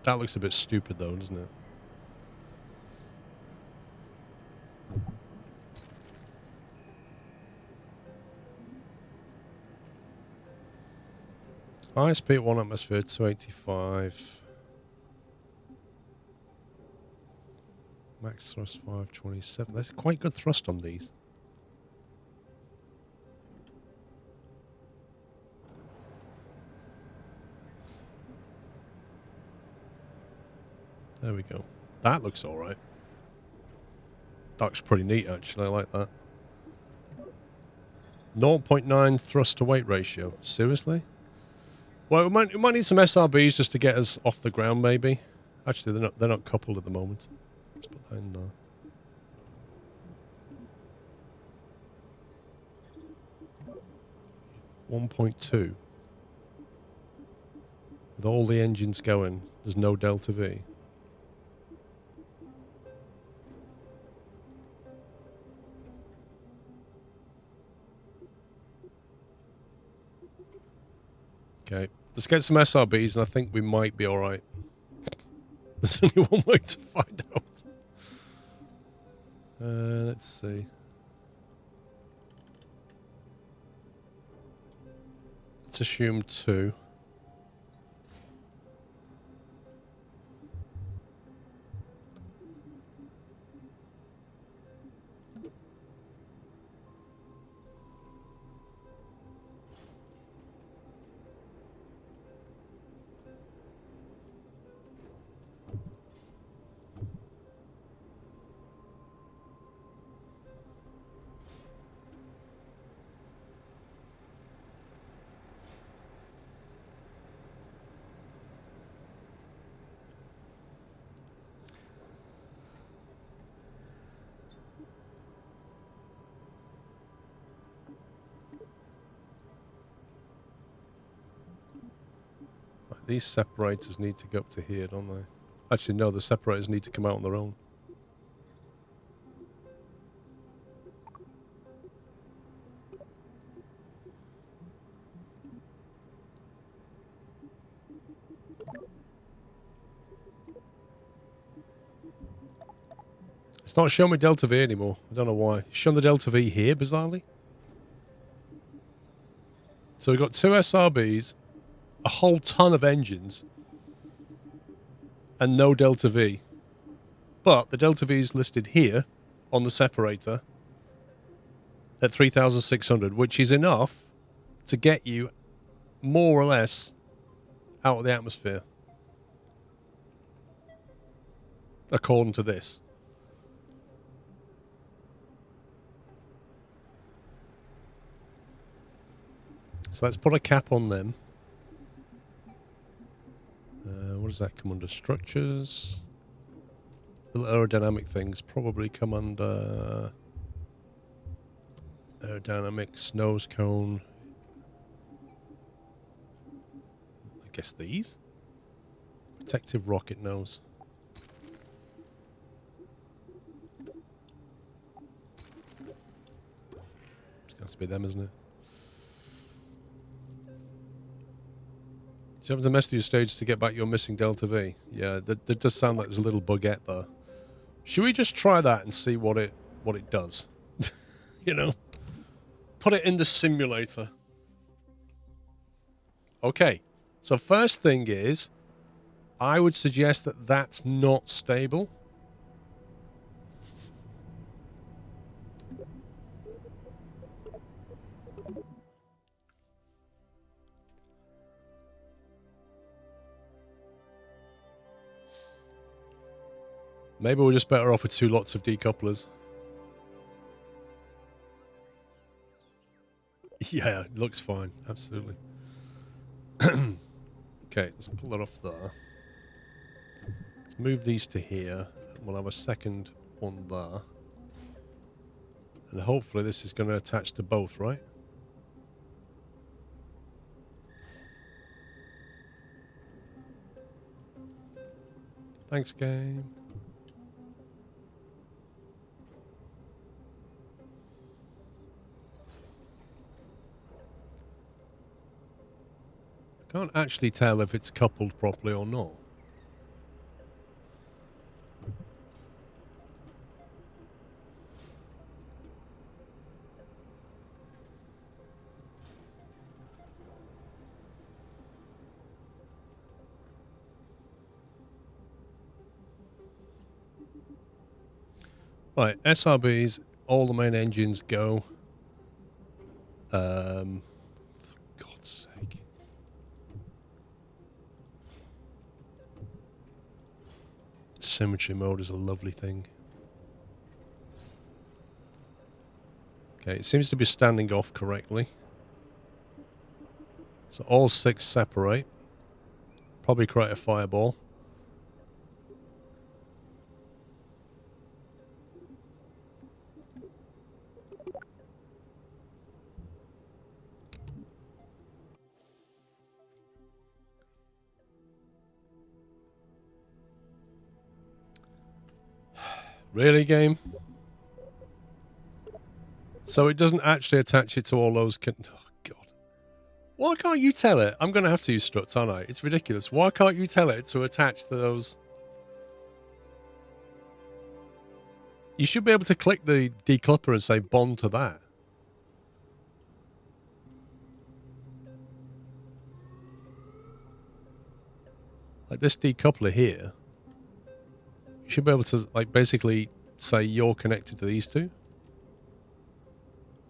That looks a bit stupid though, doesn't it? High speed 1 atmosphere, 285. Max thrust 527. That's quite good thrust on these. There we go. That looks alright. That looks pretty neat actually, I like that. 0.9 thrust to weight ratio. Seriously? Well, we might need some SRBs just to get us off the ground, maybe. Actually, they're not coupled at the moment. Let's put that in there. .2. With all the engines going, there's no delta V. Okay, let's get some SRBs, and I think we might be all right. There's only one way to find out. Let's see. Let's assume 2. These separators need to go up to here, don't they? Actually, no, the separators need to come out on their own. It's not showing me delta V anymore. I don't know why. It's showing the delta V here, bizarrely. So we've got 2 SRBs, a whole ton of engines, and no delta V. But the delta V is listed here on the separator at 3,600, which is enough to get you more or less out of the atmosphere, according to this. So let's put a cap on them. What does that come under? Structures. The little aerodynamic things probably come under aerodynamics, nose cone. I guess these? Protective rocket nose. It's got to be them, isn't it? Do you have to mess with your stage to get back your missing delta V? Yeah, that does sound like there's a little bugette there. Should we just try that and see what it does? You know? Put it in the simulator. Okay. So first thing is, I would suggest that that's not stable. Maybe we're just better off with 2 lots of decouplers. Yeah, it looks fine. Absolutely. Okay, let's pull that off there. Let's move these to here. We'll have a second one there. And hopefully this is going to attach to both, right? Thanks, game. I can't actually tell if it's coupled properly or not. Right, SRBs, all the main engines go. For God's sake. Symmetry mode is a lovely thing. Okay, it seems to be standing off correctly. So all 6 separate. Probably create a fireball. Really, game? So it doesn't actually attach it to all those... Oh, God. Why can't you tell it? I'm going to have to use struts, aren't I? It's ridiculous. Why can't you tell it to attach to those... You should be able to click the decoupler and say bond to that. Like this decoupler here. You should be able to, like, basically say you're connected to these two.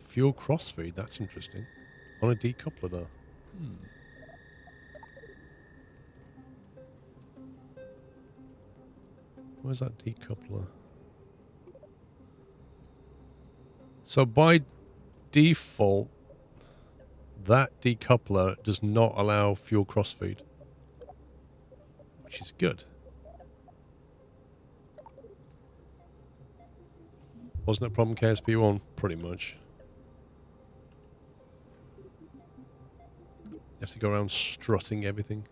Fuel crossfeed, that's interesting. On a decoupler, though. Where's that decoupler? So by default, that decoupler does not allow fuel crossfeed, which is good. Wasn't it a problem KSP1? Pretty much. You have to go around strutting everything.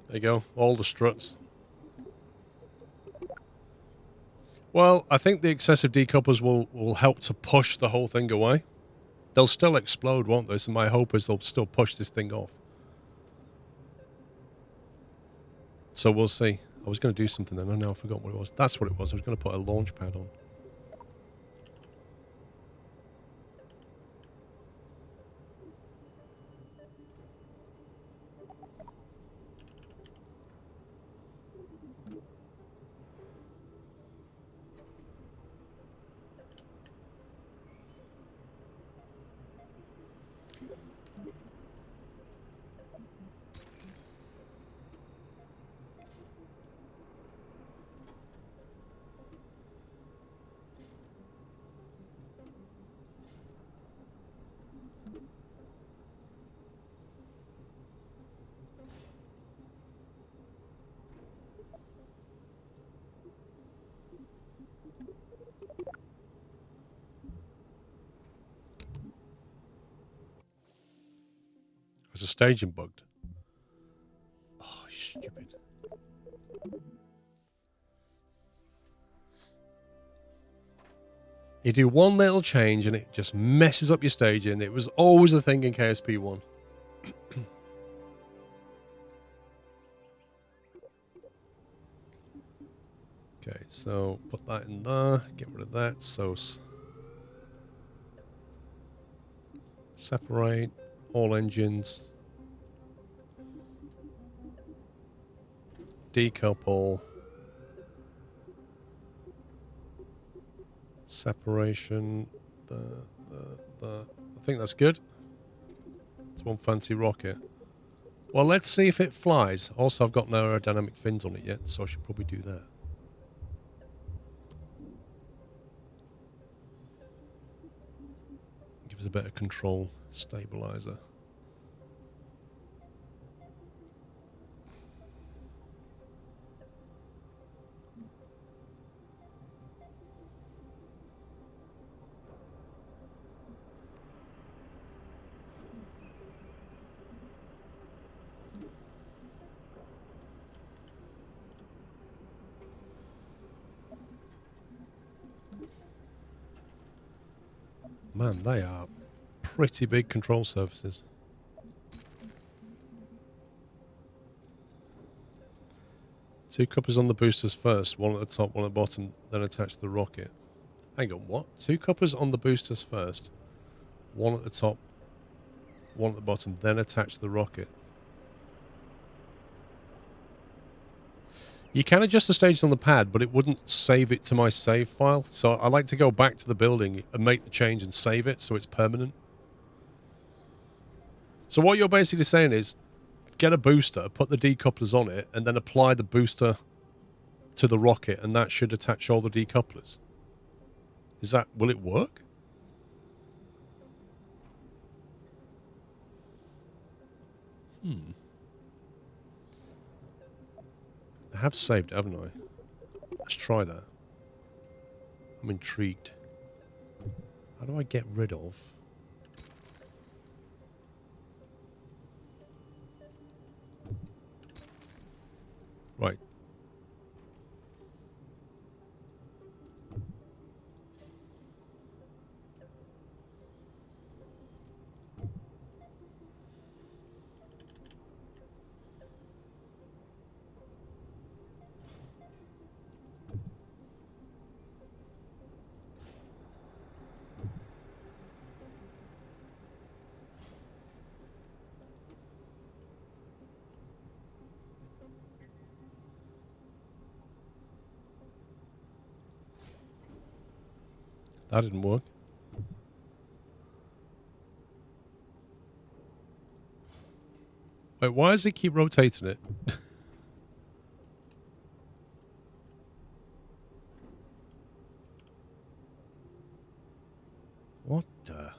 There you go, all the struts. Well, I think the excessive decouplers will help to push the whole thing away. They'll still explode, won't they? So my hope is they'll still push this thing off. So we'll see. I was going to do something then. Oh no, I forgot what it was. That's what it was. I was going to put a launch pad on. the staging bugged. Oh, stupid. You do one little change and it just messes up your staging. It was always a thing in KSP1. Okay, so put that in there. Get rid of that. So separate all engines. Decouple. Separation. I think that's good. It's one fancy rocket. Well, let's see if it flies. Also, I've got no aerodynamic fins on it yet, so I should probably do that. Give us a bit of control. Stabilizer. Man, they are pretty big control surfaces. Two couplers on the boosters first, one at the top, one at the bottom, then attach the rocket. Hang on, what? Two couplers on the boosters first, one at the top, one at the bottom, then attach the rocket. You can adjust the stages on the pad, but it wouldn't save it to my save file. So I like to go back to the building and make the change and save it so it's permanent. So what you're basically saying is, get a booster, put the decouplers on it, and then apply the booster to the rocket, and that should attach all the decouplers. Will it work? I have saved it, haven't I? Let's try that. I'm intrigued. How do I get rid of... Right. That didn't work. Wait, why does it keep rotating it? What the...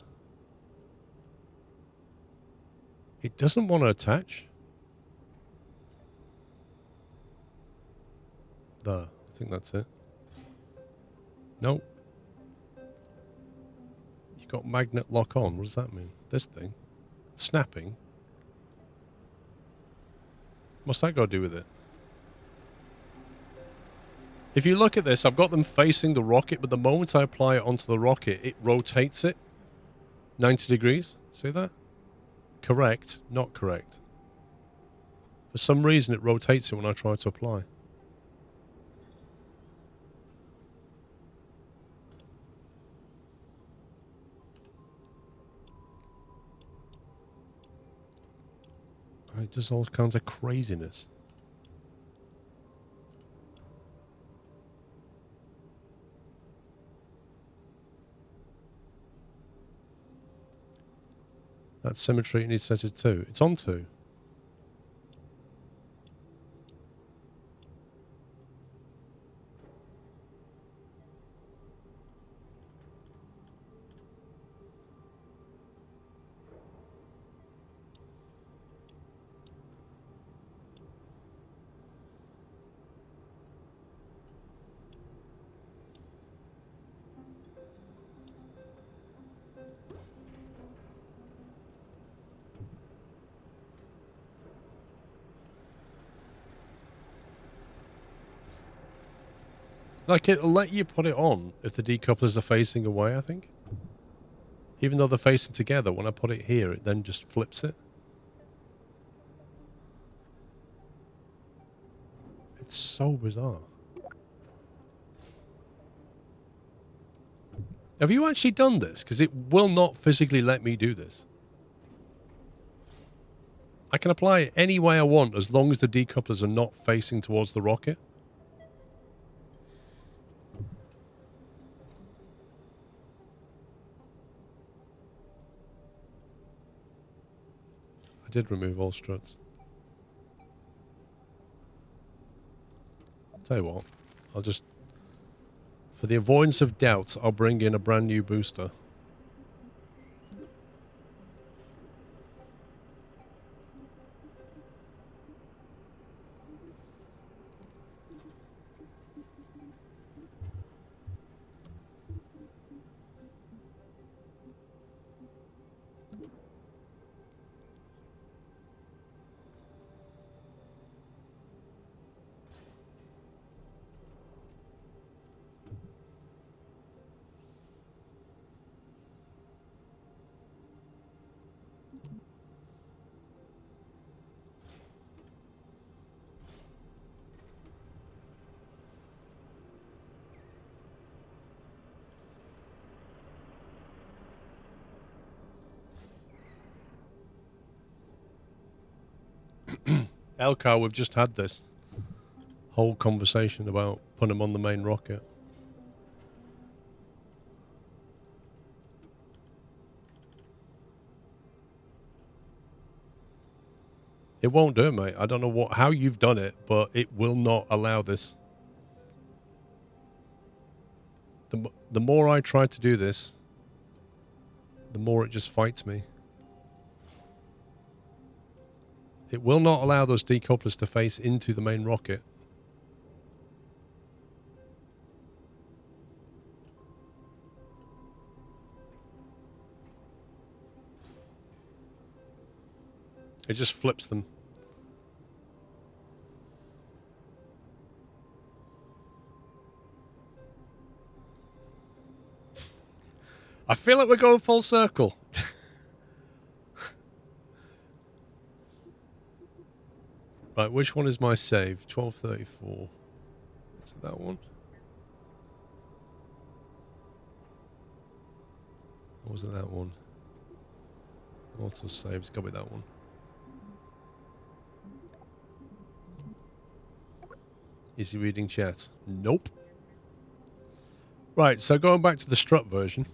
It doesn't want to attach. There. I think that's it. Nope. You got magnet lock on. What does that mean? This thing? Snapping? What's that got to do with it? If you look at this, I've got them facing the rocket, but the moment I apply it onto the rocket, it rotates it 90 degrees. See that? Correct, not correct. For some reason, it rotates it when I try to apply. It does all kinds of craziness. That symmetry, you need to set it 2. It's on 2. Like, it'll let you put it on if the decouplers are facing away, I think. Even though they're facing together, when I put it here, it then just flips it. It's so bizarre. Have you actually done this? Because it will not physically let me do this. I can apply it any way I want as long as the decouplers are not facing towards the rocket. I did remove all struts. Tell you what, I'll just... For the avoidance of doubt, I'll bring in a brand new booster. Elcar, we've just had this whole conversation about putting them on the main rocket. It won't do it, mate. I don't know how you've done it, but it will not allow this. The more I try to do this, the more it just fights me. It will not allow those decouplers to face into the main rocket. It just flips them. I feel like we're going full circle. Right, which one is my save? 1234. Is it that one? Or was it that one? Auto save. It's got to be that one. Is he reading chat? Nope. Right, so going back to the strut version.